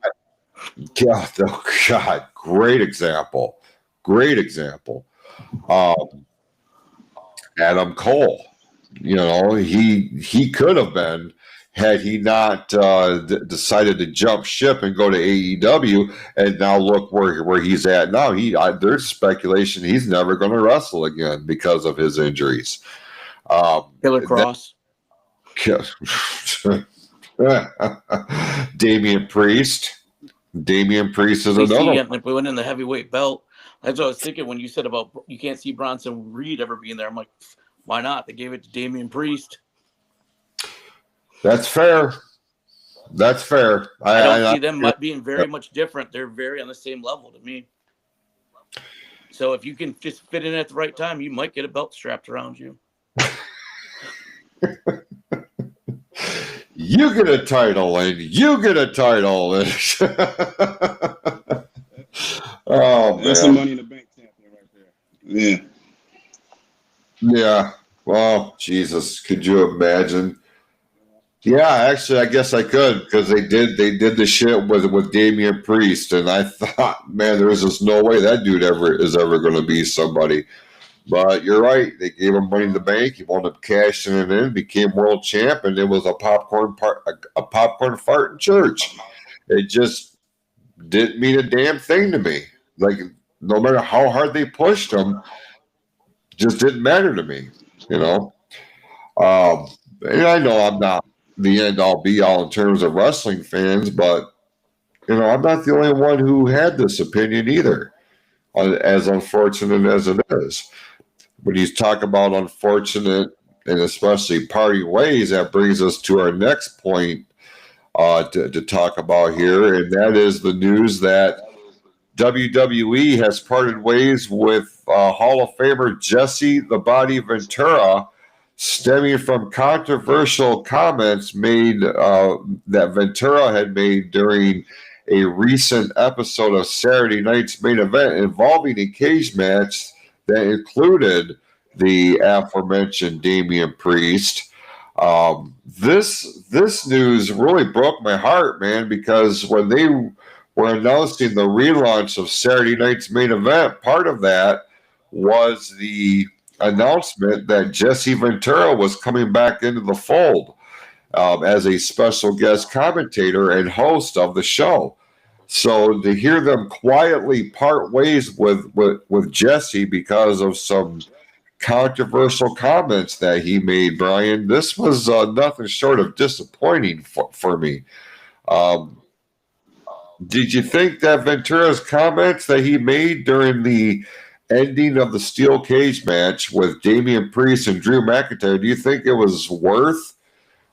God, great example. Great example. Adam Cole, you know, he could have been, had he not decided to jump ship and go to AEW, and now look where he's at now. There's speculation he's never going to wrestle again because of his injuries. Killer Cross. Damian Priest. Damian Priest is another one. We went in the heavyweight belt. That's what I was thinking when you said about you can't see Bronson Reed ever being there. I'm like, why not? They gave it to Damian Priest. That's fair. That's fair. I don't see them being very much different. They're very on the same level to me. So if you can just fit in at the right time, you might get a belt strapped around you. You get a title, and you get a title. Oh, that's some money in the bank happening right there. Yeah. Yeah. Well, Jesus, could you imagine? Yeah, actually, I guess I could because they did the shit with Damian Priest, and I thought, man, there is just no way that dude is ever going to be somebody. But you're right. They gave him money in the bank. He wound up cashing it in, became world champ, and it was a popcorn fart in church. It just didn't mean a damn thing to me. Like, no matter how hard they pushed him, just didn't matter to me, you know? And I know I'm not the end all be all in terms of wrestling fans, but, I'm not the only one who had this opinion either, as unfortunate as it is. When you talk about unfortunate and especially party ways, that brings us to our next point to talk about here, and that is the news that WWE has parted ways with Hall of Famer Jesse the Body Ventura, stemming from controversial comments made that Ventura had made during a recent episode of Saturday Night's Main Event involving a cage match that included the aforementioned Damian Priest. This news really broke my heart, man, because when they were announcing the relaunch of Saturday Night's Main Event, part of that was the announcement that Jesse Ventura was coming back into the fold as a special guest commentator and host of the show. So to hear them quietly part ways with Jesse because of some controversial comments that he made, Brian, this was nothing short of disappointing for me. Did you think that Ventura's comments that he made during the ending of the steel cage match with Damian Priest and Drew McIntyre, do you think it was worth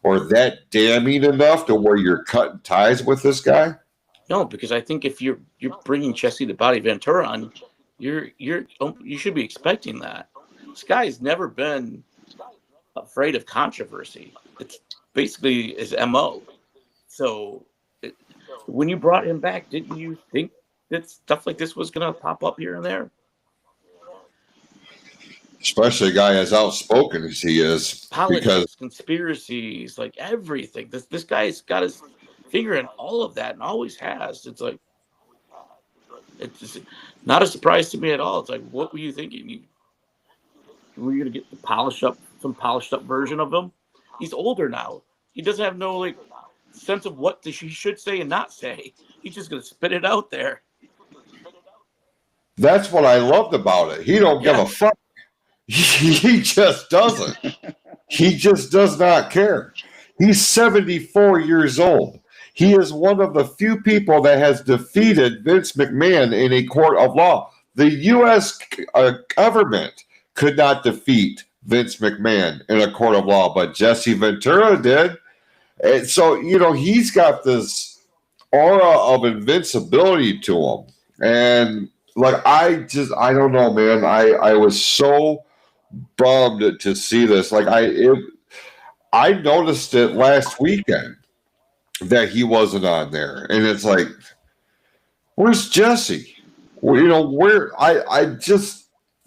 or that damning enough to where you're cutting ties with this guy? No, because I think if you're bringing Jesse the Body Ventura on, you should be expecting that. This guy has never been afraid of controversy. It's basically his MO. So when you brought him back, didn't you think that stuff like this was going to pop up here and there? Especially a guy as outspoken as he is. Politics, conspiracies, like everything. This guy's got his finger in all of that and always has. It's like, it's not a surprise to me at all. It's like, what were you thinking? Were you going to get some polished up version of him? He's older now. He doesn't have no sense of what he should say and not say. He's just going to spit it out there. That's what I loved about it. He don't give a fuck. He just doesn't. He just does not care. He's 74 years old. He is one of the few people that has defeated Vince McMahon in a court of law. The U.S. government could not defeat Vince McMahon in a court of law, but Jesse Ventura did. And so, he's got this aura of invincibility to him. And I don't know, man. I was so bummed to see this. I noticed it last weekend that he wasn't on there. And it's like, where's Jesse?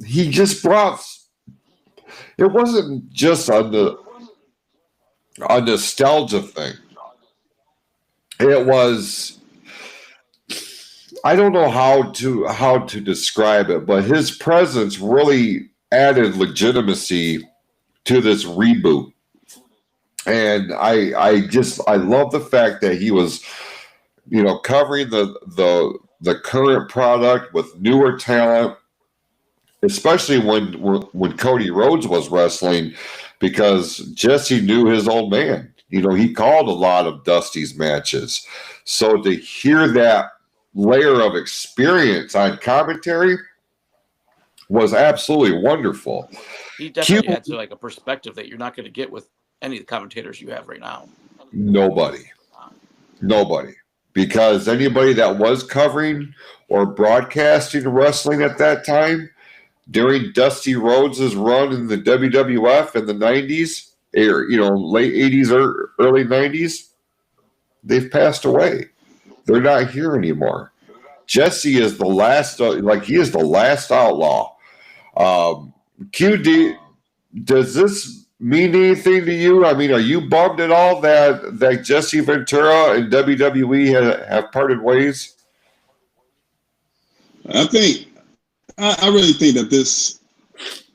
He just brought, it wasn't just a nostalgia thing. It was, I don't know how to describe it, but his presence really added legitimacy to this reboot. And I love the fact that he was, covering the current product with newer talent, especially when Cody Rhodes was wrestling, because Jesse knew his old man. He called a lot of Dusty's matches. So to hear that layer of experience on commentary was absolutely wonderful. He definitely had a perspective that you're not going to get with any of the commentators you have right now. Nobody. Because anybody that was covering or broadcasting wrestling at that time, during Dusty Rhodes' run in the WWF in the 90s, late 80s or early 90s, they've passed away. They're not here anymore. Jesse is the last, he is the last outlaw. QD, does this mean anything to you? I mean, are you bummed at all that Jesse Ventura and WWE have parted ways? I really think that this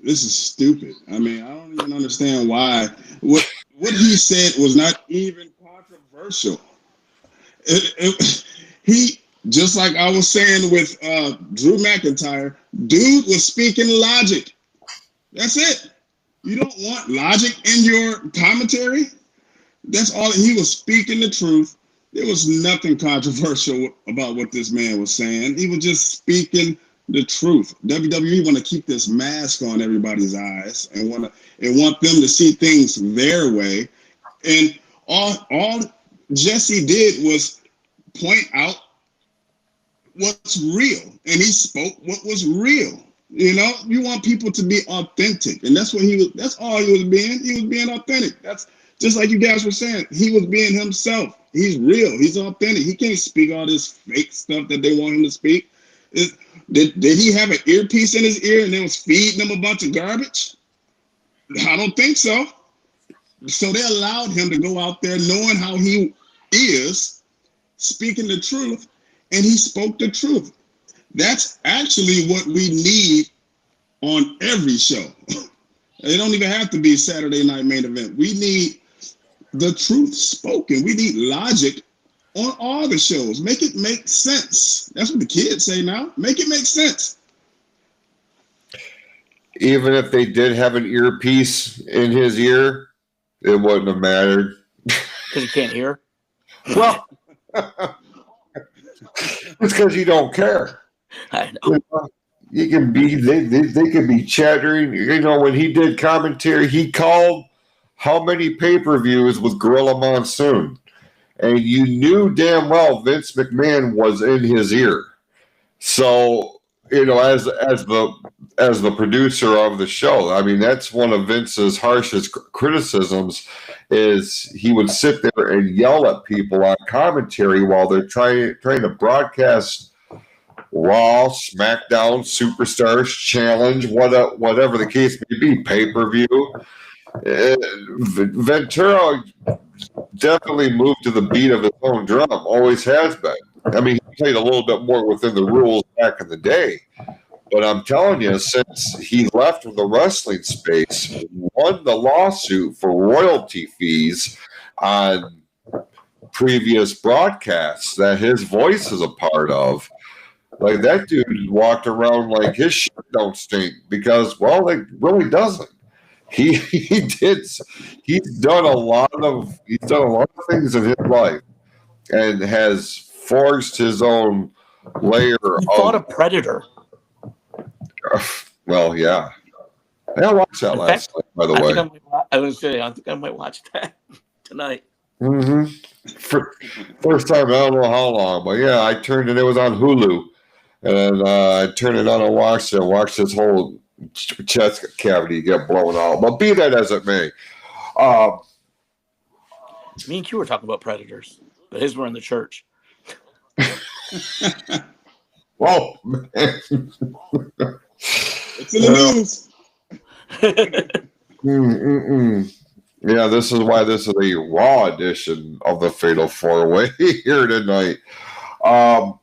is stupid. I mean, I don't even understand why. What he said was not even controversial. He Just like I was saying with Drew McIntyre, dude was speaking logic. That's it. You don't want logic in your commentary? That's all. He was speaking the truth. There was nothing controversial about what this man was saying. He was just speaking the truth. WWE want to keep this mask on everybody's eyes and want them to see things their way. And all Jesse did was point out what's real, and he spoke what was real. You know, you want people to be authentic, and that's what he was. That's all he was being. He was being authentic. That's just like you guys were saying. He was being himself. He's real. He's authentic. He can't speak all this fake stuff that they want him to speak. Did he have an earpiece in his ear and they was feeding him a bunch of garbage? I don't think so. So they allowed him to go out there knowing how he is, speaking the truth, and he spoke the truth. That's actually what we need on every show. It don't even have to be Saturday Night Main Event. We need the truth spoken. We need logic on all the shows. Make it make sense. That's what the kids say now. Make it make sense. Even if they did have an earpiece in his ear, it wouldn't have mattered. Because you can't hear? Well, it's because you don't care. I know. You can be, they can be chattering. You know, when he did commentary, he called how many pay-per-views with Gorilla Monsoon. And you knew damn well Vince McMahon was in his ear. So, you know, as the producer of the show, I mean, that's one of Vince's harshest criticisms is he would sit there and yell at people on commentary while they're trying to broadcast Raw, SmackDown, Superstars, Challenge, whatever the case may be, pay-per-view. Ventura definitely moved to the beat of his own drum, always has been. I mean, he played a little bit more within the rules back in the day. But I'm telling you, since he left the wrestling space, won the lawsuit for royalty fees on previous broadcasts that his voice is a part of, like that dude walked around like his shit don't stink because, well, it really doesn't. He's done a lot of things in his life and has forged his own layer He fought a predator. Well, yeah. I watched that last night, by the way. I think I might watch that tonight. Mm-hmm. First time, I don't know how long, but yeah, I turned it. It was on Hulu, and I turned it on and watched it. Watched this whole chest cavity get blown out. But be that as it may, me and Q were talking about predators, but his were in the church. Whoa, man. It's in the news. Yeah, this is why this is a Raw edition of the Fatal 4-Way here tonight. All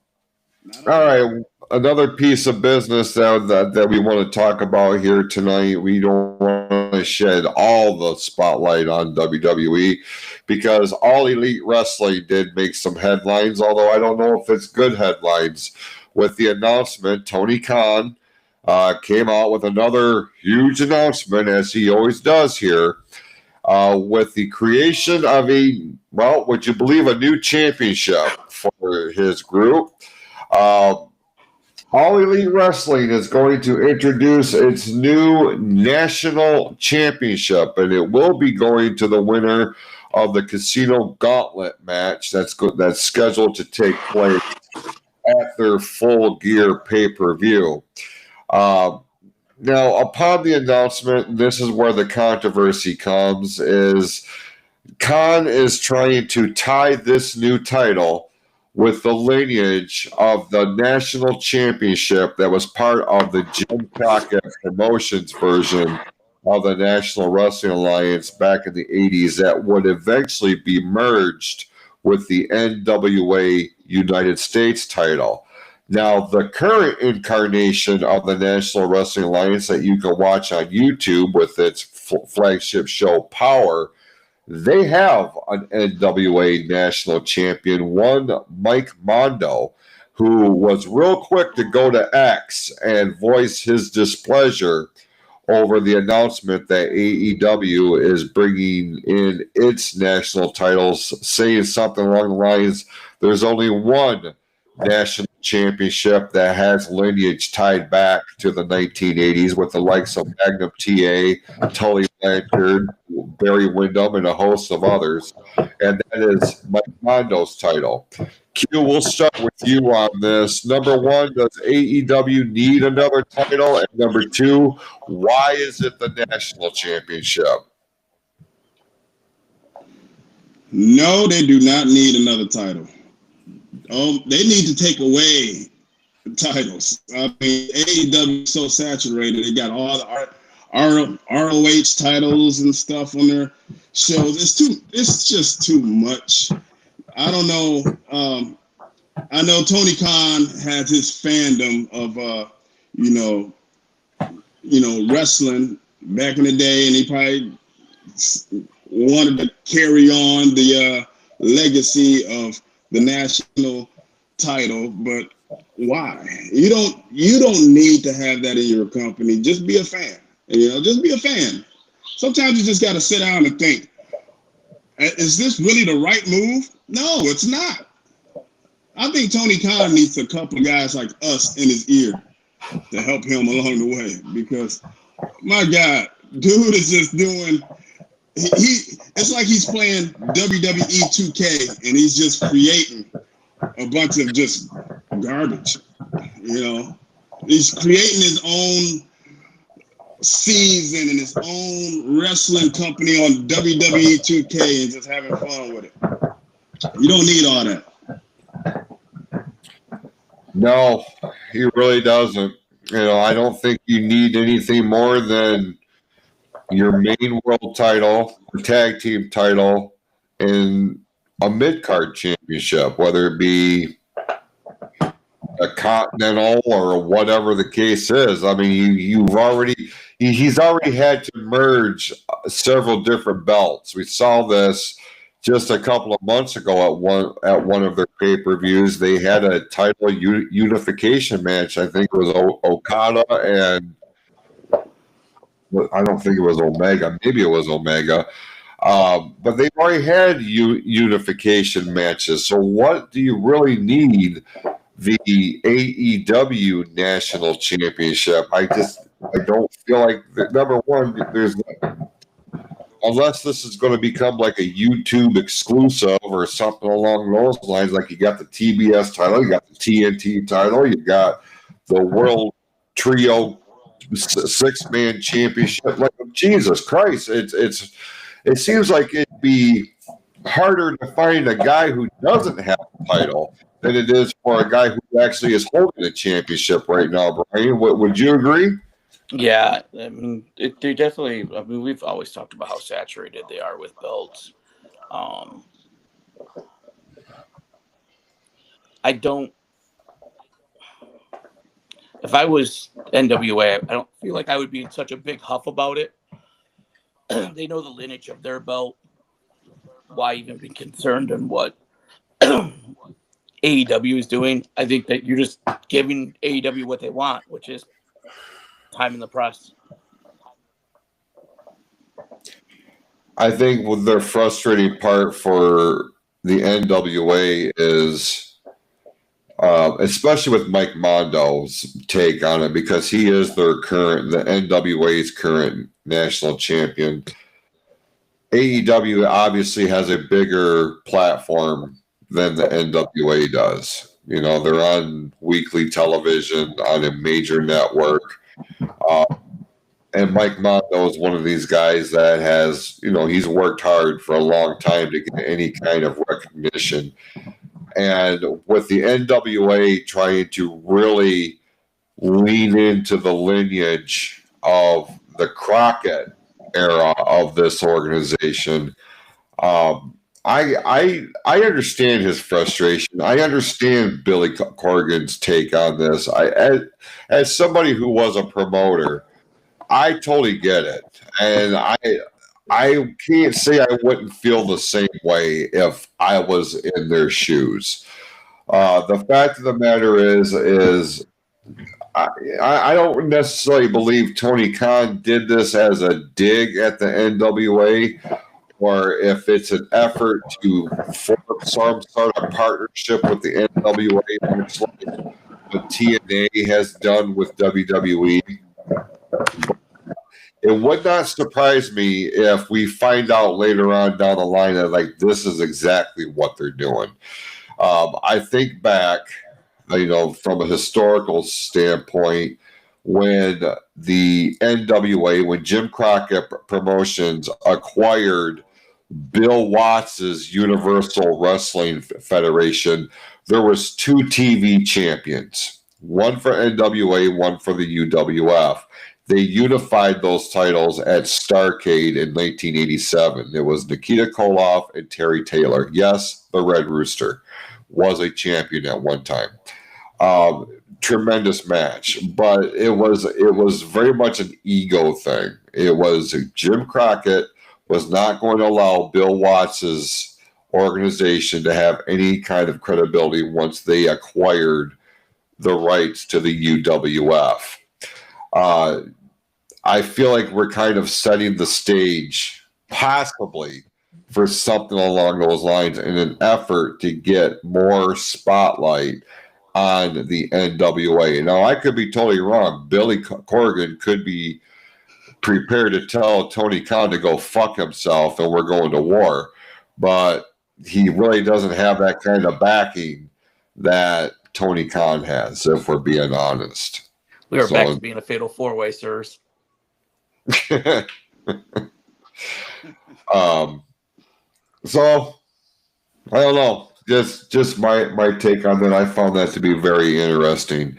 right, another piece of business that we want to talk about here tonight. We don't want to shed all the spotlight on WWE because All Elite Wrestling did make some headlines, although I don't know if it's good headlines. With the announcement, Tony Khan came out with another huge announcement, as he always does here, with the creation of would you believe, a new championship for his group. All Elite Wrestling is going to introduce its new national championship, and it will be going to the winner of the Casino Gauntlet match that's scheduled to take place at their Full Gear pay-per-view. Now, upon the announcement, this is where the controversy comes, is Khan is trying to tie this new title with the lineage of the national championship that was part of the Jim Crockett Promotions version of the National Wrestling Alliance back in the 80s that would eventually be merged with the NWA United States title. Now, the current incarnation of the National Wrestling Alliance that you can watch on YouTube with its flagship show Power, they have an NWA national champion, one Mike Mondo, who was real quick to go to X and voice his displeasure over the announcement that AEW is bringing in its national titles, saying something along the lines, there's only one national championship that has lineage tied back to the 1980s with the likes of Magnum TA, Tully Blanchard, Barry Windham, and a host of others. And that is Mike Mondo's title. Q, we'll start with you on this. Number one, does AEW need another title? And number two, why is it the national championship? No, they do not need another title. They need to take away the titles. I mean, AEW is so saturated. They got all the ROH titles and stuff on their shows. It's just too much. I don't know. I know Tony Khan has his fandom of wrestling back in the day, and he probably wanted to carry on the legacy of the national title. But why? You don't need to have that in your company. Just be a fan. Just be a fan. Sometimes you just got to sit down and think, is this really the right move? No, it's not. I think Tony Khan needs a couple of guys like us in his ear to help him along the way, because my God, dude is just doing. It's like he's playing WWE 2K and he's just creating a bunch of just garbage. He's creating his own season and his own wrestling company on WWE 2K and just having fun with it. You don't need all that. No, he really doesn't. I don't think you need anything more than your main world title, the tag team title, and a mid-card championship, whether it be a continental or whatever the case is. I mean, he's already had to merge several different belts. We saw this just a couple of months ago at one of their pay-per-views. They had a title unification match. I think it was Okada and I don't think it was Omega. Maybe it was Omega. But they've already had unification matches. So what do you really need the AEW National Championship? I don't feel like number one, unless this is going to become like a YouTube exclusive or something along those lines, like you got the TBS title, you got the TNT title, you got the World Trio 6-man championship. Like, Jesus Christ, it seems like it'd be harder to find a guy who doesn't have a title than it is for a guy who actually is holding a championship right now. Brian, would you agree? Yeah, I mean, they definitely. I mean, we've always talked about how saturated they are with belts. I don't. If I was NWA, I don't feel like I would be in such a big huff about it. They know the lineage of their belt. Why even be concerned in what AEW is doing? I think that you're just giving AEW what they want, which is time in the press. I think what the frustrating part for the NWA is, especially with Mike Mondo's take on it, because he is the NWA's current national champion. AEW obviously has a bigger platform than the NWA does. They're on weekly television on a major network. And Mike Mondo is one of these guys that has, he's worked hard for a long time to get any kind of recognition. And with the NWA trying to really lean into the lineage of the Crockett era of this organization, I understand his frustration. I understand Billy Corgan's take on this. As somebody who was a promoter, I totally get it, and I can't say I wouldn't feel the same way if I was in their shoes. The fact of the matter is I don't necessarily believe Tony Khan did this as a dig at the NWA, or if it's an effort to form some sort of partnership with the NWA, much like what TNA has done with WWE. It would not surprise me if we find out later on down the line that like this is exactly what they're doing. I think back, from a historical standpoint, when the NWA, when Jim Crockett Promotions acquired Bill Watts's Universal Wrestling Federation, there was 2 TV champions, one for NWA, one for the UWF. They unified those titles at Starrcade in 1987. It was Nikita Koloff and Terry Taylor. Yes, the Red Rooster was a champion at one time. Tremendous match, but it was very much an ego thing. It was Jim Crockett was not going to allow Bill Watts's organization to have any kind of credibility once they acquired the rights to the UWF. I feel like we're kind of setting the stage, possibly, for something along those lines in an effort to get more spotlight on the NWA. Now, I could be totally wrong. Billy Corgan could be prepared to tell Tony Khan to go fuck himself and we're going to war. But he really doesn't have that kind of backing that Tony Khan has, if we're being honest. We are back to being a fatal 4-way, sirs. So I don't know. Just my take on that. I found that to be very interesting.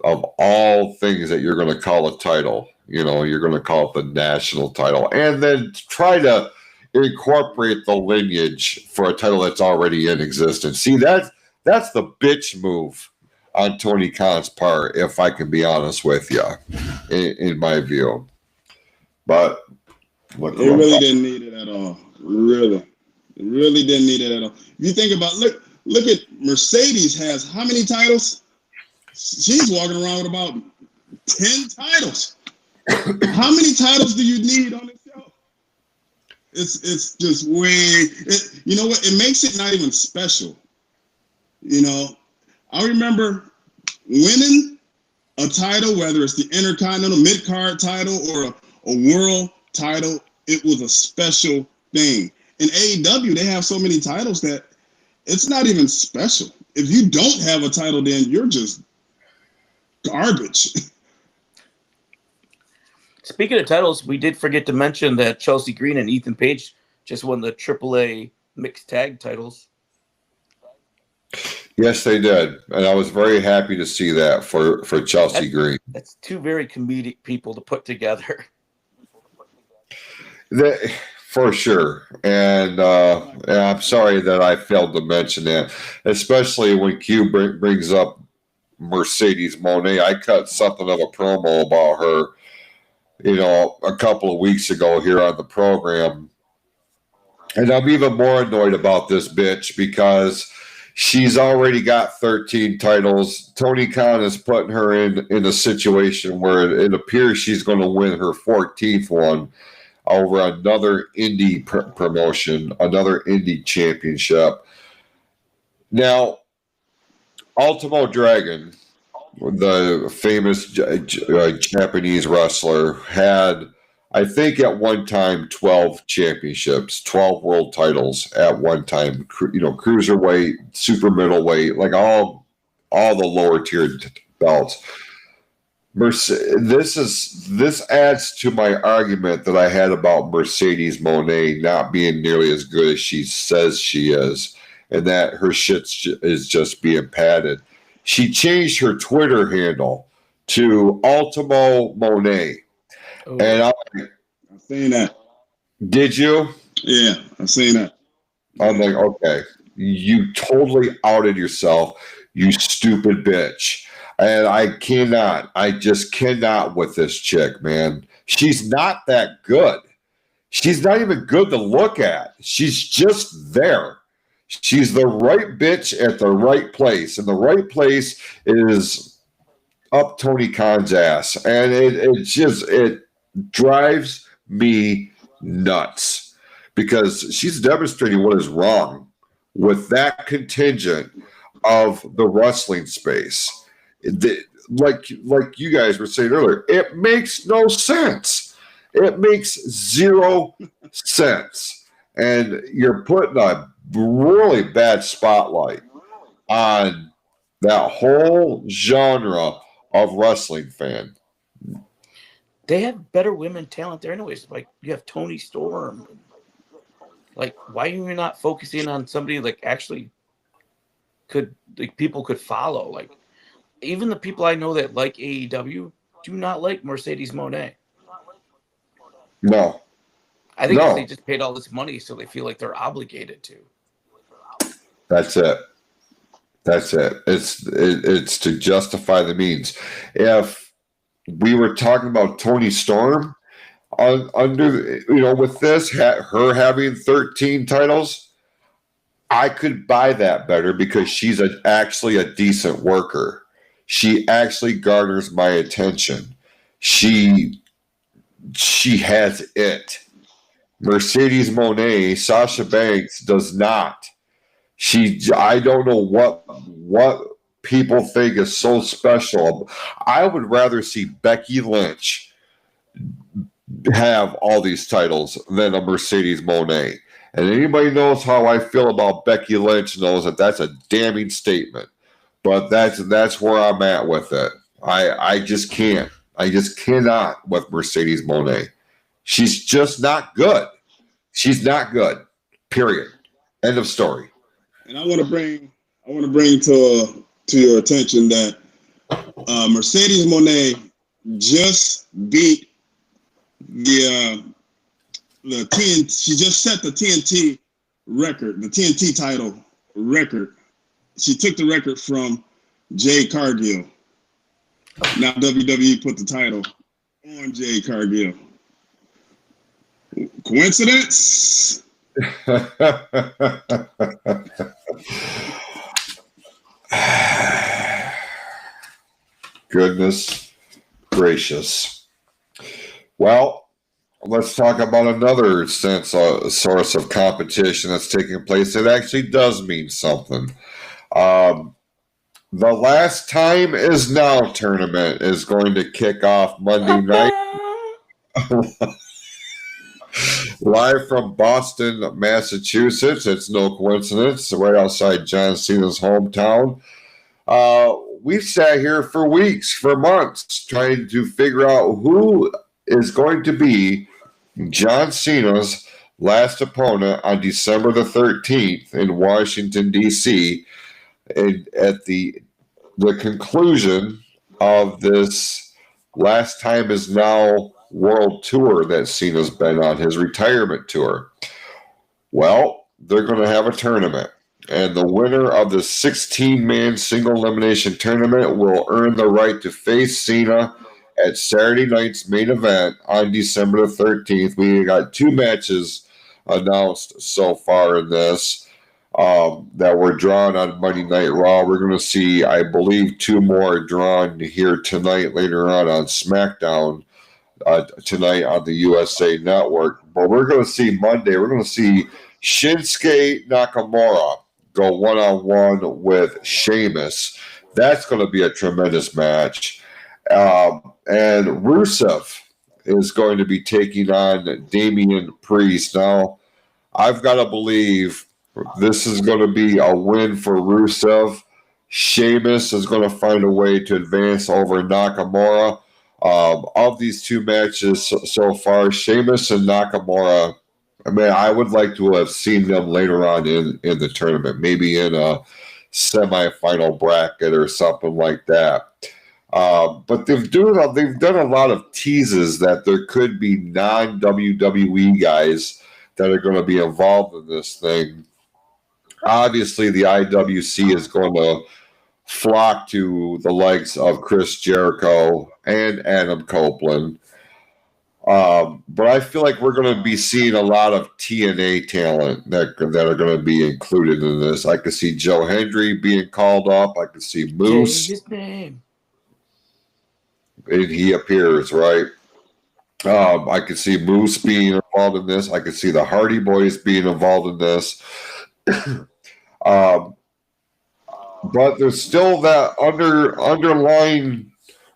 Of all things that you're going to call a title, you're going to call it the national title, and then try to incorporate the lineage for a title that's already in existence. See, that's the bitch move on Tony Khan's part, if I can be honest with you, in my view. But they really didn't need it at all. Really didn't need it at all. If you think about, look at Mercedes has how many titles? She's walking around with about 10 titles. How many titles do you need on this show? It's just way. You know what? It makes it not even special. I remember winning a title, whether it's the Intercontinental Mid-Card title or a world title. It was a special thing. In AEW, they have so many titles that it's not even special. If you don't have a title, then you're just garbage. Speaking of titles, we did forget to mention that Chelsea Green and Ethan Page just won the AAA mixed tag titles. Yes, they did. And I was very happy to see that for Chelsea Green. That's 2 very comedic people to put together. For sure. And I'm sorry that I failed to mention that, especially when Q brings up Mercedes Moné. I cut something of a promo about her, a couple of weeks ago here on the program. And I'm even more annoyed about this bitch because she's already got 13 titles. Tony Khan is putting her in a situation where it appears she's going to win her 14th one over another indie promotion, another indie championship. Now, Ultimo Dragon, the famous Japanese wrestler, had, I think at one time, 12 championships, 12 world titles at one time. Cruiserweight, super middleweight, like all the lower tiered belts. This adds to my argument that I had about Mercedes Moné not being nearly as good as she says she is, and that her shit is just being padded. She changed her Twitter handle to Ultimo Moné. Oh, and I've seen that. Did you? Yeah, I've seen that. I'm like, okay, you totally outed yourself, you stupid bitch. And I just cannot with this chick, man. She's not that good. She's not even good to look at. She's just there. She's the right bitch at the right place, and the right place is up Tony Khan's ass, and it drives me nuts because she's demonstrating what is wrong with that contingent of the wrestling space. Like you guys were saying earlier, it makes no sense. It makes 0 sense, and you're putting a really bad spotlight on that whole genre of wrestling fan. They have better women talent there anyways. Like, you have Tony Storm. Like, why are you not focusing on somebody like actually people could follow? Like, even the people I know that like AEW do not like Mercedes Moné. No. I think they just paid all this money, so they feel like they're obligated to. That's it. It's to justify the means. If we were talking about Tony Storm with this, her having 13 titles, I could buy that better because she's actually a decent worker. She actually garners my attention. She has it. Mercedes Moné, Sasha Banks does not. I don't know what people think is so special. I would rather see Becky Lynch have all these titles than a Mercedes Moné. And anybody knows how I feel about Becky Lynch knows that that's a damning statement. But that's where I'm at with it. I just can't. I just cannot with Mercedes Moné. She's just not good. She's not good. Period. End of story. And I want to bring to your attention that Mercedes Moné just beat the TNT. She just set the TNT record, the TNT title record. She took the record from Jade Cargill. Now WWE put the title on Jade Cargill. Coincidence? Goodness gracious. Well, let's talk about another source of competition that's taking place. It actually does mean something. The Last Time Is Now tournament is going to kick off Monday night. Live from Boston, Massachusetts. It's no coincidence. Right outside John Cena's hometown. We've sat here for weeks, for months, trying to figure out who is going to be John Cena's last opponent on December the 13th in Washington, D.C. At the conclusion of this Last Time Is Now world tour that Cena's been on, his retirement tour. Well, they're going to have a tournament, and the winner of the 16-man single elimination tournament will earn the right to face Cena at Saturday night's main event on December the 13th. We got 2 matches announced so far in this that were drawn on Monday Night Raw. We're going to see, I believe, 2 more drawn here tonight, later on SmackDown tonight on the USA Network. But we're going to see Monday, we're going to see Shinsuke Nakamura go one-on-one with Sheamus. That's going to be a tremendous match. And Rusev is going to be taking on Damian Priest. Now, I've got to believe this is going to be a win for Rusev. Sheamus is going to find a way to advance over Nakamura. Of these 2 matches so far, Sheamus and Nakamura, I would like to have seen them later on in the tournament, maybe in a semifinal bracket or something like that. But they've done a lot of teases that there could be non-WWE guys that are going to be involved in this thing. Obviously, the IWC is going to flock to the likes of Chris Jericho and Adam Copeland. But I feel like we're going to be seeing a lot of TNA talent that are going to be included in this. I could see Joe Hendry being called up. I could see Moose. Change his name. And he appears, right? I could see Moose being involved in this. I could see the Hardy Boys being involved in this. But there's still that underlying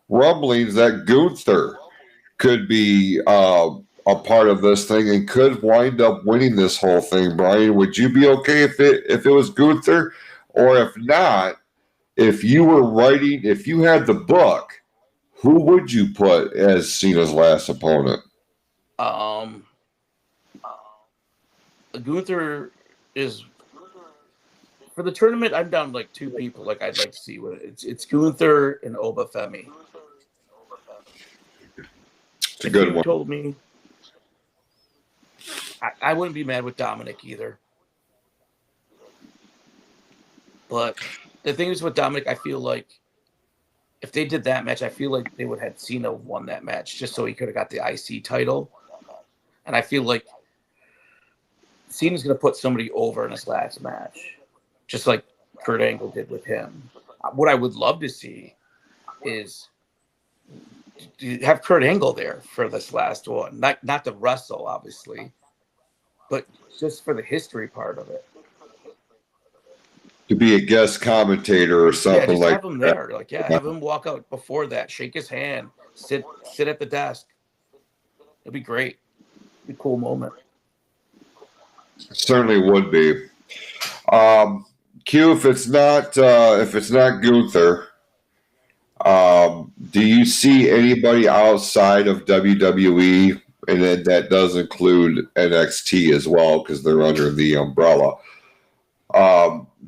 rumblings that Gunther could be a part of this thing and could wind up winning this whole thing. Brian, would you be okay if it was Gunther? Or if not, if you had the book, who would you put as Cena's last opponent? Gunther is for the tournament. I'm down like two people. Like I'd like to see what it's Gunther and Obafemi. It's a good one. Told me, I wouldn't be mad with Dominic either. But the thing is with Dominic, I feel like if they did that match, I feel like they would have had Cena won that match just so he could have got the IC title. And I feel like Cena's going to put somebody over in his last match, just like Kurt Angle did with him. What I would love to see is have Kurt Angle there for this last one. Not to wrestle, obviously, but just for the history part of it. To be a guest commentator or something like that. Have him there. Have him walk out before that, shake his hand, sit at the desk. It'd be great. It'd be a cool moment. Certainly would be. Q, if it's not Gunther, do you see anybody outside of WWE? And then that does include NXT as well because they're under the umbrella.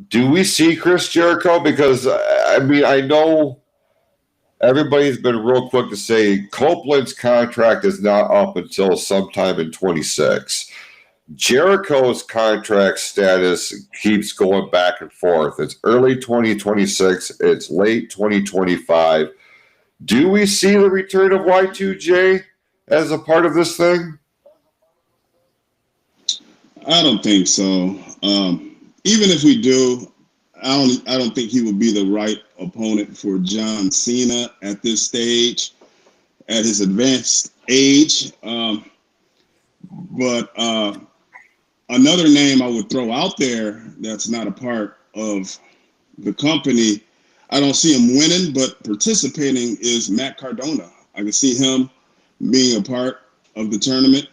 Do we see Chris Jericho? Because, I mean, I know everybody's been real quick to say Copeland's contract is not up until sometime in 26. Jericho's contract status keeps going back and forth. It's early 2026. It's late 2025. Do we see the return of Y2J as a part of this thing? I don't think so. Even if we do, I don't think he would be the right opponent for John Cena at this stage, at his advanced age. But another name I would throw out there that's not a part of the company, I don't see him winning, but participating, is Matt Cardona. I can see him being a part of the tournament.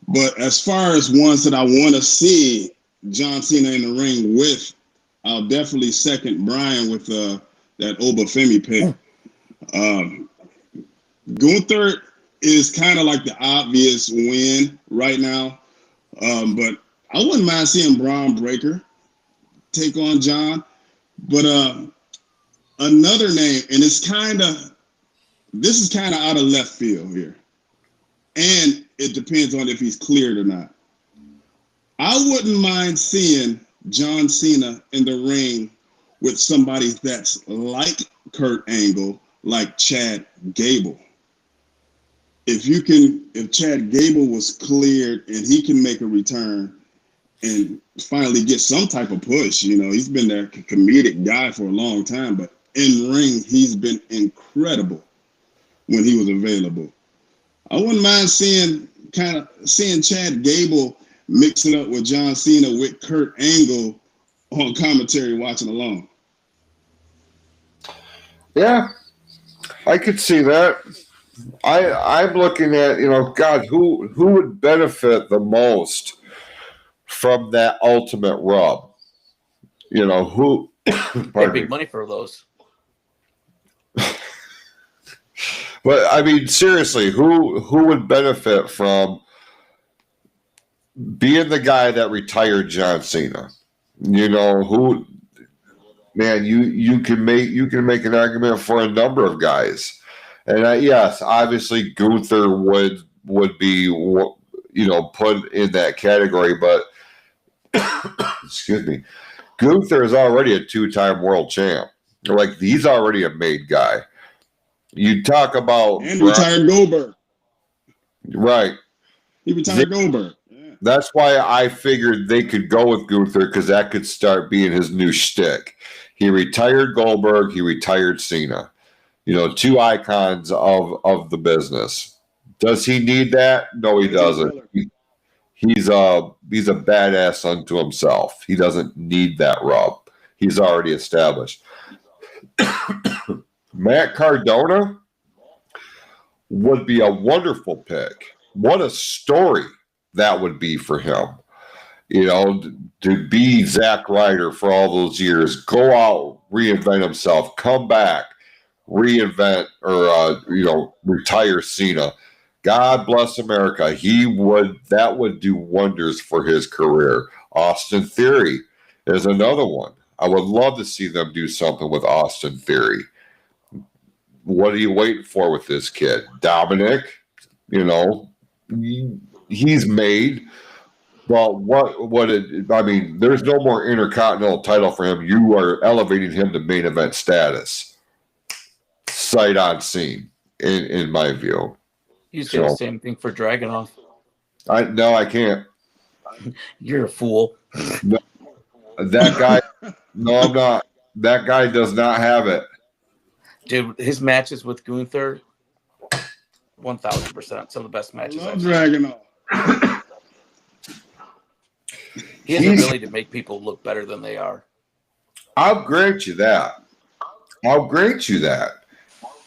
But as far as ones that I want to see John Cena in the ring with, I'll definitely second Brian with that Obafemi pick. Gunther is kind of like the obvious win right now, but I wouldn't mind seeing Braun Breaker take on John. But another name, and this is kind of out of left field here, and it depends on if he's cleared or not. I wouldn't mind seeing John Cena in the ring with somebody that's like Kurt Angle, like Chad Gable. If Chad Gable was cleared and he can make a return and finally get some type of push, he's been their comedic guy for a long time, but in ring, he's been incredible when he was available. I wouldn't mind seeing Chad Gable mix it up with John Cena with Kurt Angle on commentary watching along. Yeah, I could see that. I'm looking at, God, who would benefit the most from that ultimate rub? Who? Pay big money for those. But I mean, seriously, who would benefit from being the guy that retired John Cena? Who? Man, you can make an argument for a number of guys, and yes, obviously Gunther would be put in that category, but excuse me, Gunther is already a 2-time world champ. Like, he's already a made guy. You talk about and retired Goldberg. Right. He retired Goldberg. Yeah. That's why I figured they could go with Gunther, because that could start being his new shtick. He retired Goldberg. He retired Cena. Two icons of the business. Does he need that? No, he doesn't. He's a badass unto himself. He doesn't need that rub. He's already established. Matt Cardona would be a wonderful pick. What a story that would be for him. To be Zack Ryder for all those years, go out, reinvent himself, come back, reinvent or retire Cena. God bless America. That would do wonders for his career. Austin Theory is another one. I would love to see them do something with Austin Theory. What are you waiting for with this kid? Dominic, he's made. But there's no more Intercontinental title for him. You are elevating him to main event status. Sight unseen, in my view. You say the same thing for Dragunov. No, I can't. You're a fool. No, that guy. No, I'm not. That guy does not have it. Dude, his matches with Gunther, 1,000%. Some of the best matches I've seen. Dragunov. He has the ability to make people look better than they are. I'll grant you that.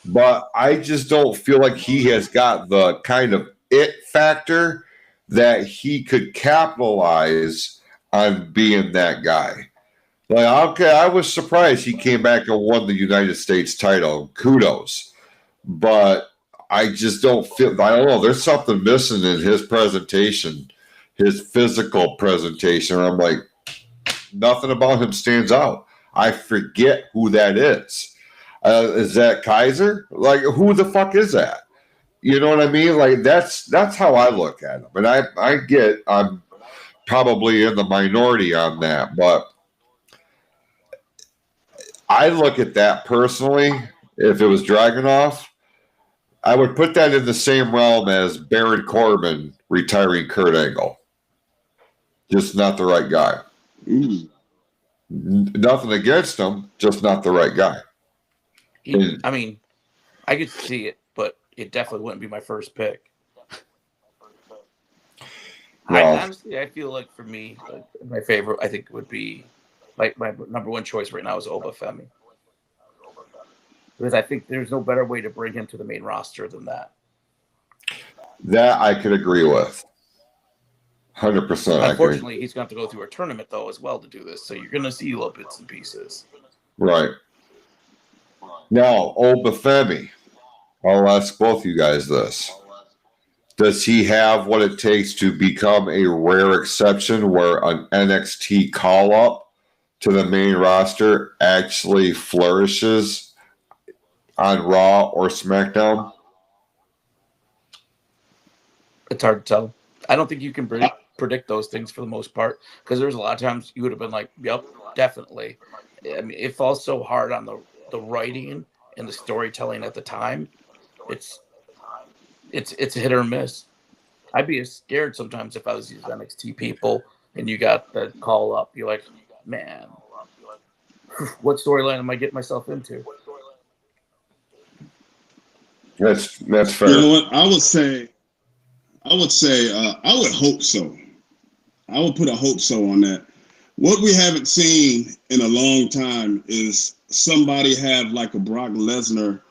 But I just don't feel like he has got the kind of it factor that he could capitalize on being that guy. Like, okay, I was surprised he came back and won the United States title. Kudos. But I just don't feel, I don't know, there's something missing in his presentation, his physical presentation. I'm like, nothing about him stands out. I forget who that is. Is that Kaiser? Like, who the fuck is that? You know what I mean? Like, that's how I look at him. And I get I'm probably in the minority on that, but I look at that personally. If it was Dragunov, I would put that in the same realm as Baron Corbin retiring Kurt Angle. Just not the right guy. Nothing against him, just not the right guy. I could see it, but it definitely wouldn't be my first pick. Honestly, I feel like for me, my favorite, I think, would be my number one choice right now is Obafemi. Because I think there's no better way to bring him to the main roster than that. That I could agree with. 100%. Unfortunately, he's going to have to go through a tournament, though, as well to do this. So you're going to see little bits and pieces. Right. Now, Obafemi, I'll ask both you guys this. Does he have what it takes to become a rare exception where an NXT call-up to the main roster actually flourishes on Raw or SmackDown? It's hard to tell. I don't think you can predict those things for the most part, because there's a lot of times you would have been like, yep, definitely. I mean, it falls so hard on the writing and the storytelling at the time. It's a hit or miss. I'd be scared sometimes if I was these NXT people and you got the call up. You're like, man, what storyline am I getting myself into? That's fair. You know what? I would say I would hope so. I would put a hope so on that. What we haven't seen in a long time is somebody have like a Brock Lesnar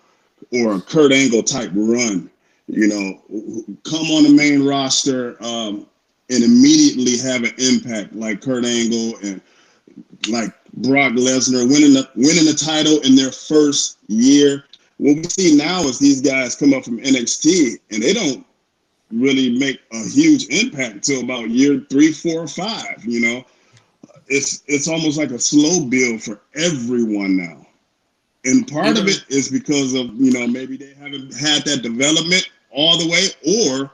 or a Kurt Angle type run, come on the main roster and immediately have an impact like Kurt Angle and like Brock Lesnar winning the title in their first year. What we see now is these guys come up from NXT and they don't really make a huge impact till about year 3, 4, 5. It's almost like a slow build for everyone now. And part of it is because of, maybe they haven't had that development all the way, or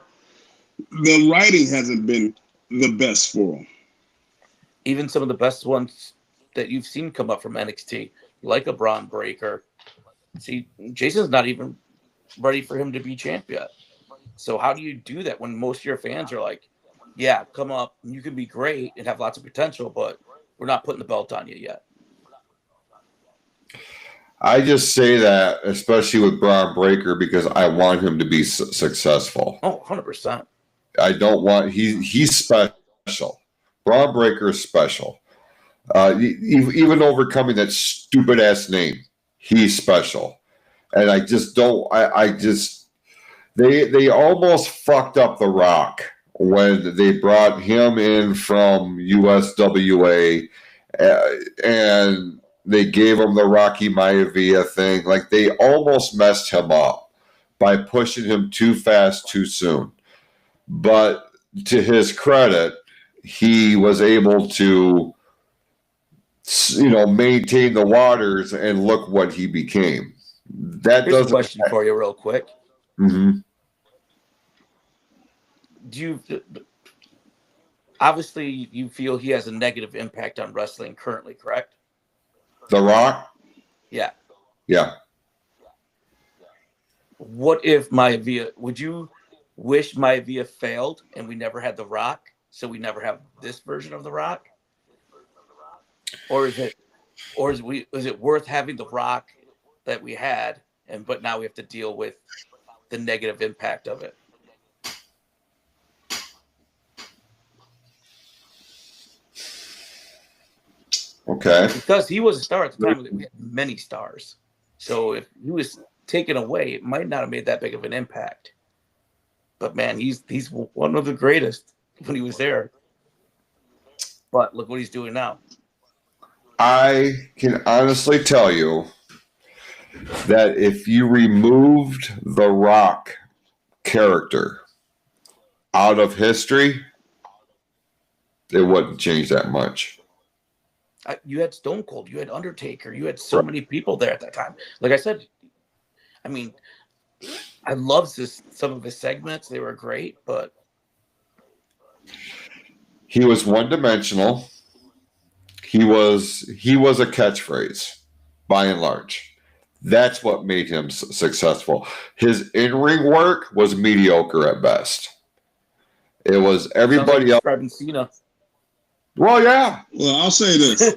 the writing hasn't been the best for them. Even some of the best ones that you've seen come up from NXT, like a Braun Breaker. See, Jason's not even ready for him to be champ yet. So how do you do that when most of your fans are like, yeah, come up, you can be great and have lots of potential, but we're not putting the belt on you yet? I just say that, especially with Braun Breaker, because I want him to be successful. Oh, 100%. I don't want he's special. Braun Breaker is special. Even overcoming that stupid ass name, he's special. And I just don't. I just they almost fucked up The Rock when they brought him in from USWA, and they gave him the Rocky Maivia thing. Like, they almost messed him up by pushing him too fast too soon. But to his credit, he was able to, maintain the waters, and look what he became. Here's a question for you real quick. Mm-hmm. Obviously you feel he has a negative impact on wrestling currently, correct? The Rock? Yeah. Yeah. What if Maivia, would you wish Maivia failed and we never had The Rock, so we never have this version of The Rock? Or is it worth having The Rock that we had, but now we have to deal with the negative impact of it? Okay. Because he was a star at the time. We had many stars. So if he was taken away, it might not have made that big of an impact. But man, he's one of the greatest when he was there. But look what he's doing now. I can honestly tell you that if you removed the Rock character out of history, it wouldn't change that much. You had Stone Cold, you had Undertaker, you had so many people there at that time. Like I said, I mean, I loved some of his segments. They were great, but he was one-dimensional. He was a catchphrase, by and large. That's what made him successful. His in-ring work was mediocre at best. It was everybody else. Cena. Well, yeah. Well, I'll say this.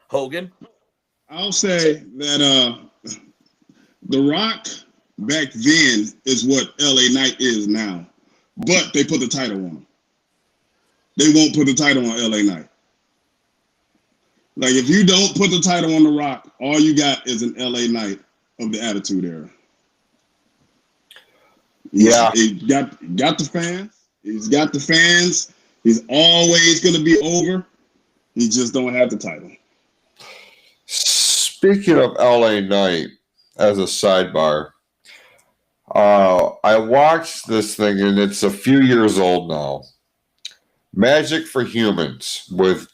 Hogan. I'll say that The Rock back then is what LA Knight is now. But they put the title on him. They won't put the title on LA Knight. Like, if you don't put the title on The Rock, all you got is an LA Knight of the Attitude Era. He got the fans. He's got the fans. He's always going to be over. He just don't have the title. Speaking of LA Knight, as a sidebar, I watched this thing, and it's a few years old now. Magic for Humans with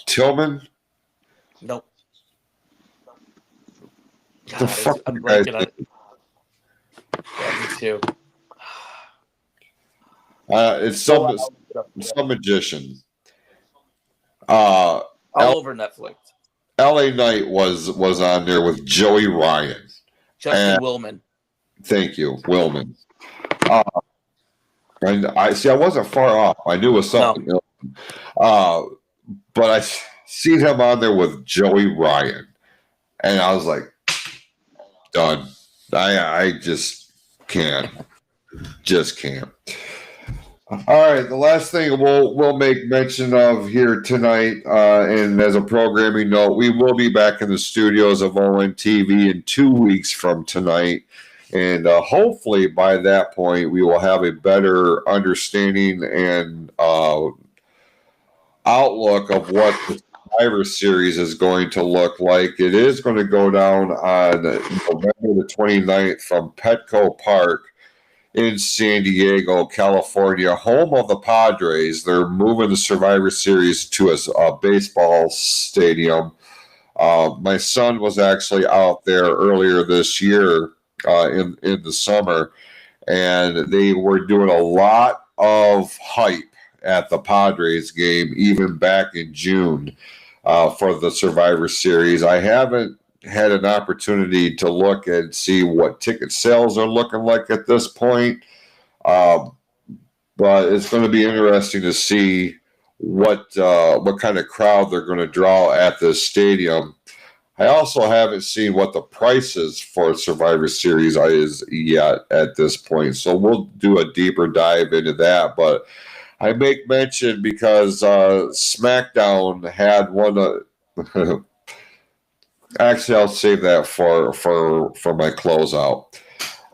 Tillman. Nope. God, The fuck I'm guys blanking on it. Yeah, me too. it's some magician. All over Netflix. LA Knight was on there with Joey Ryan. Justin Willman. Thank you, Willman. And I wasn't far off. I knew it was something else. But I seen him on there with Joey Ryan, and I was like, done. I just can't. Just can't. All right, the last thing we'll make mention of here tonight, and as a programming note, we will be back in the studios of ONTV in 2 weeks from tonight, and hopefully by that point we will have a better understanding and outlook of what the Survivor Series is going to look like. It is going to go down on November the 29th from Petco Park in San Diego, California, home of the Padres. They're moving the Survivor Series to a baseball stadium. My son was actually out there earlier this year in the summer, and they were doing a lot of hype at the Padres game, even back in June, for the Survivor Series. I haven't had an opportunity to look and see what ticket sales are looking like at this point. But it's going to be interesting to see what kind of crowd they're going to draw at this stadium. I also haven't seen what the prices for Survivor Series is yet at this point, so we'll do a deeper dive into that. But I make mention because SmackDown had one. Actually, I'll save that for my closeout.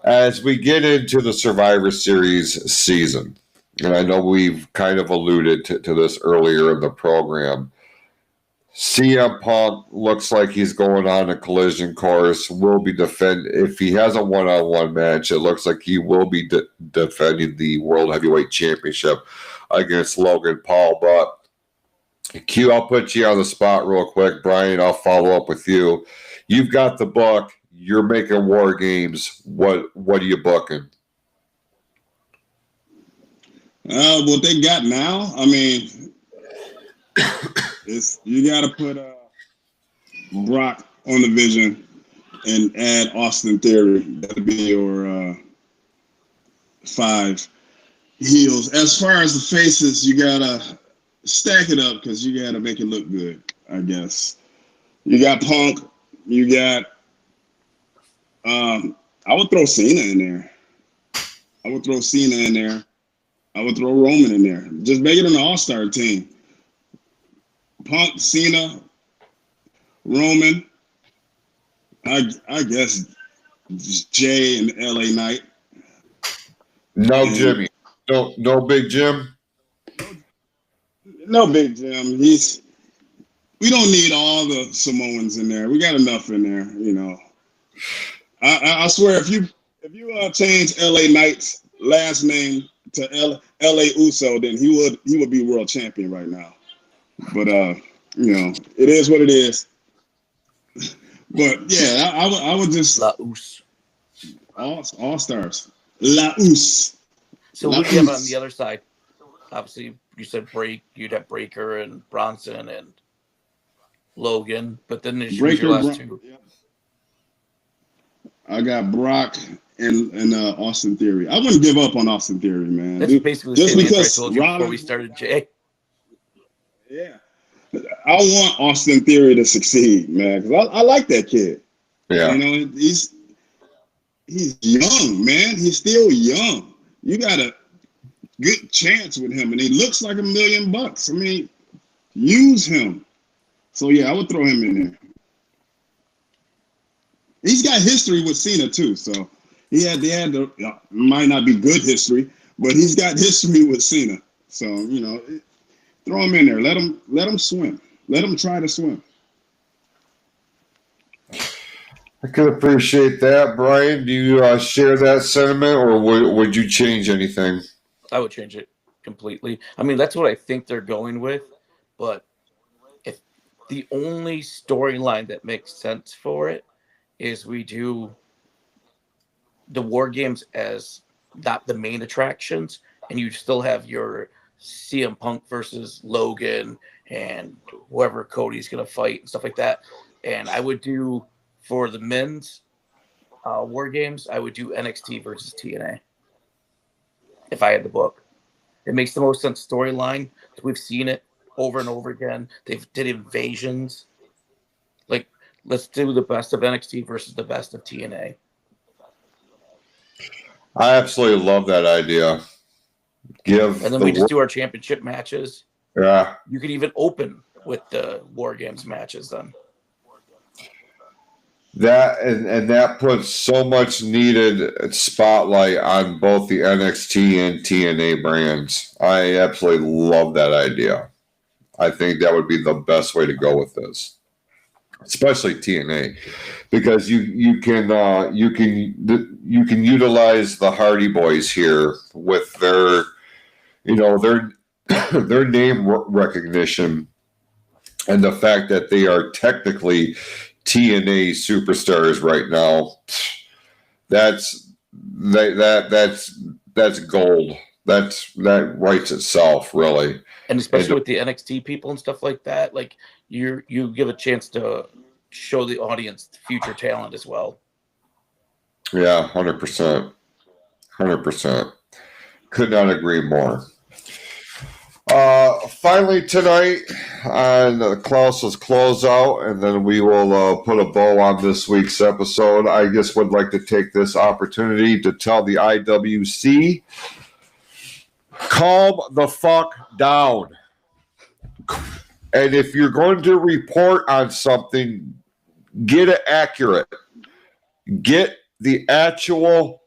As we get into the Survivor Series season, and I know we've kind of alluded to this earlier in the program, CM Punk looks like he's going on a collision course. Will be if he has a one-on-one match, it looks like he will be defending the World Heavyweight Championship against Logan Paul. But Q, I'll put you on the spot real quick. Brian, I'll follow up with you. You've got the book. You're making War Games. What are you booking? What they got now, I mean, you got to put Brock on the vision and add Austin Theory. That'll be your 5 heels. As far as the faces, you got to stack it up because you got to make it look good, I guess. You got Punk. You got, I would throw Cena in there. I would throw Roman in there. Just make it an all-star team. Punk, Cena, Roman, I guess Jay and LA Knight. No Jimmy. No Big Jim? No Big Jim. We don't need all the Samoans in there. We got enough in there, you know. I swear if you change LA Knight's last name to LA Uso, then he would be world champion right now. But you know, it is what it is. But yeah, I would just La Us. all stars. La Us. So who do you have on the other side? Obviously, you said you'd have Breaker and Bronson and Logan, but then there's your last two. Yeah. I got Brock and Austin Theory. I wouldn't give up on Austin Theory, man. That's basically the just same because answer I told you before we started, Jay. Yeah. I want Austin Theory to succeed, man, because I like that kid. Yeah. You know, he's young, man. He's still young. You got a good chance with him, and he looks like $1 million. I mean, use him. So yeah, I would throw him in there. He's got history with Cena too, so might not be good history, but he's got history with Cena. So you know, throw him in there. Let him swim. Let him try to swim. I could appreciate that, Brian. Do you share that sentiment, or would you change anything? I would change it completely. I mean, that's what I think they're going with, but if the only storyline that makes sense for it is we do the War Games as not the main attractions, and you still have your CM Punk versus Logan and whoever Cody's going to fight and stuff like that. And I would do, for the men's War Games, I would do NXT versus TNA if I had the book. It makes the most sense storyline. We've seen it over and over again. They've did invasions. Like, let's do the best of NXT versus the best of TNA. I absolutely love that idea. And then we just do our championship matches. Yeah. You could even open with the War Games matches then. That and that puts so much needed spotlight on both the NXT and TNA brands. I absolutely love that idea. I think that would be the best way to go with this, especially TNA, because you can utilize the Hardy Boys here with their their name recognition and the fact that they are technically TNA superstars right now. That's gold. That writes itself, really. And especially with the NXT people and stuff like that, like you give a chance to show the audience future talent as well. Yeah, 100%. 100%. Could not agree more. Finally tonight on Clouse's closeout, and then we will put a bow on this week's episode. I just would like to take this opportunity to tell the IWC, calm the fuck down. And if you're going to report on something, get it accurate. Get the actual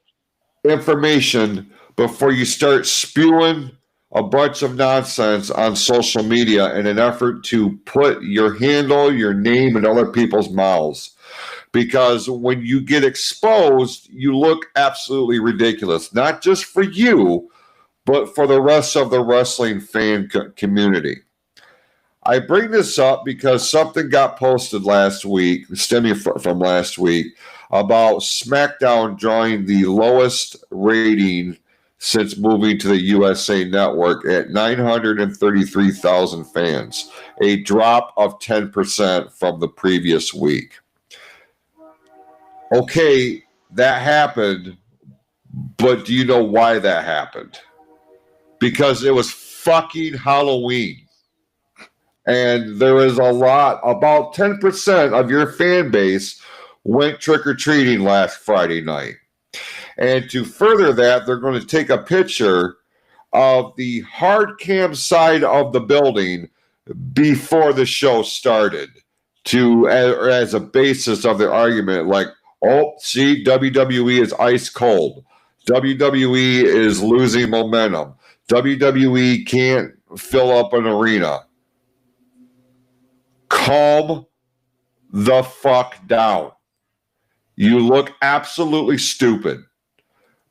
information before you start spewing a bunch of nonsense on social media in an effort to put your handle, your name in other people's mouths. Because when you get exposed, you look absolutely ridiculous, not just for you, but for the rest of the wrestling fan community. I bring this up because something got posted last week, stemming from last week, about SmackDown drawing the lowest rating since moving to the USA Network at 933,000 fans, a drop of 10% from the previous week. Okay, that happened, but do you know why that happened? Because it was fucking Halloween. And there is a lot, about 10% of your fan base went trick-or-treating last Friday night. And to further that, they're going to take a picture of the hard cam side of the building before the show started as a basis of their argument. Like, oh, see, WWE is ice cold. WWE is losing momentum. WWE can't fill up an arena. Calm the fuck down. You look absolutely stupid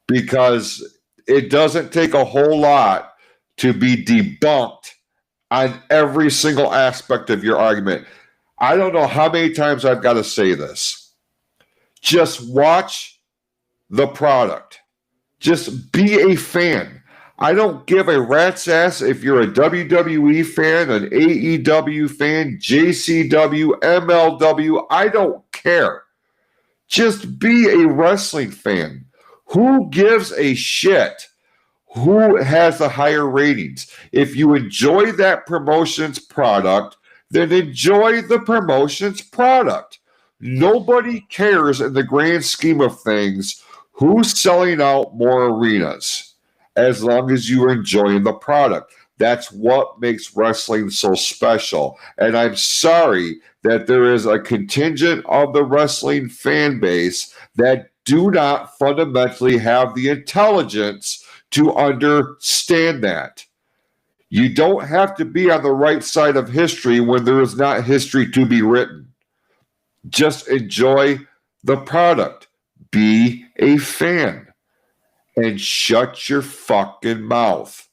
because it doesn't take a whole lot to be debunked on every single aspect of your argument. I don't know how many times I've got to say this. Just watch the product. Just be a fan. I don't give a rat's ass if you're a WWE fan, an AEW fan, JCW, MLW. I don't care. Just be a wrestling fan. Who gives a shit who has the higher ratings? If you enjoy that promotion's product, then enjoy the promotion's product. Nobody cares in the grand scheme of things who's selling out more arenas, as long as you're enjoying the product. That's what makes wrestling so special. And I'm sorry that there is a contingent of the wrestling fan base that do not fundamentally have the intelligence to understand that. You don't have to be on the right side of history when there is not history to be written. Just enjoy the product. Be a fan. And shut your fucking mouth,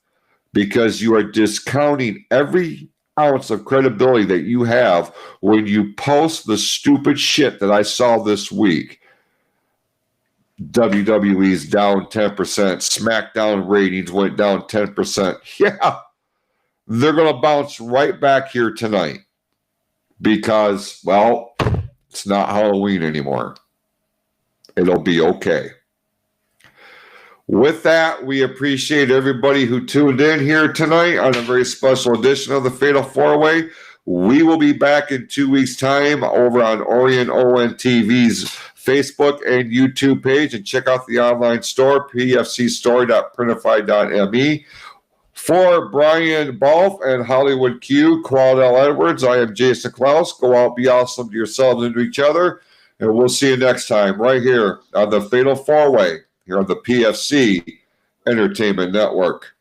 because you are discounting every ounce of credibility that you have when you post the stupid shit that I saw this week. WWE's down 10%. SmackDown ratings went down 10%. Yeah, they're going to bounce right back here tonight because, well, it's not Halloween anymore. It'll be okay. With that, we appreciate everybody who tuned in here tonight on a very special edition of the Fatal 4-Way. We will be back in 2 weeks' time over on Orion ONTV's Facebook and YouTube page, and check out the online store, pfcstore.printify.me. For Brian Bolf and Hollywood Q, Quadell Edwards, I am Jason Clouse. Go out, be awesome to yourselves and to each other, and we'll see you next time right here on the Fatal 4-Way. Here on the PFC Entertainment Network.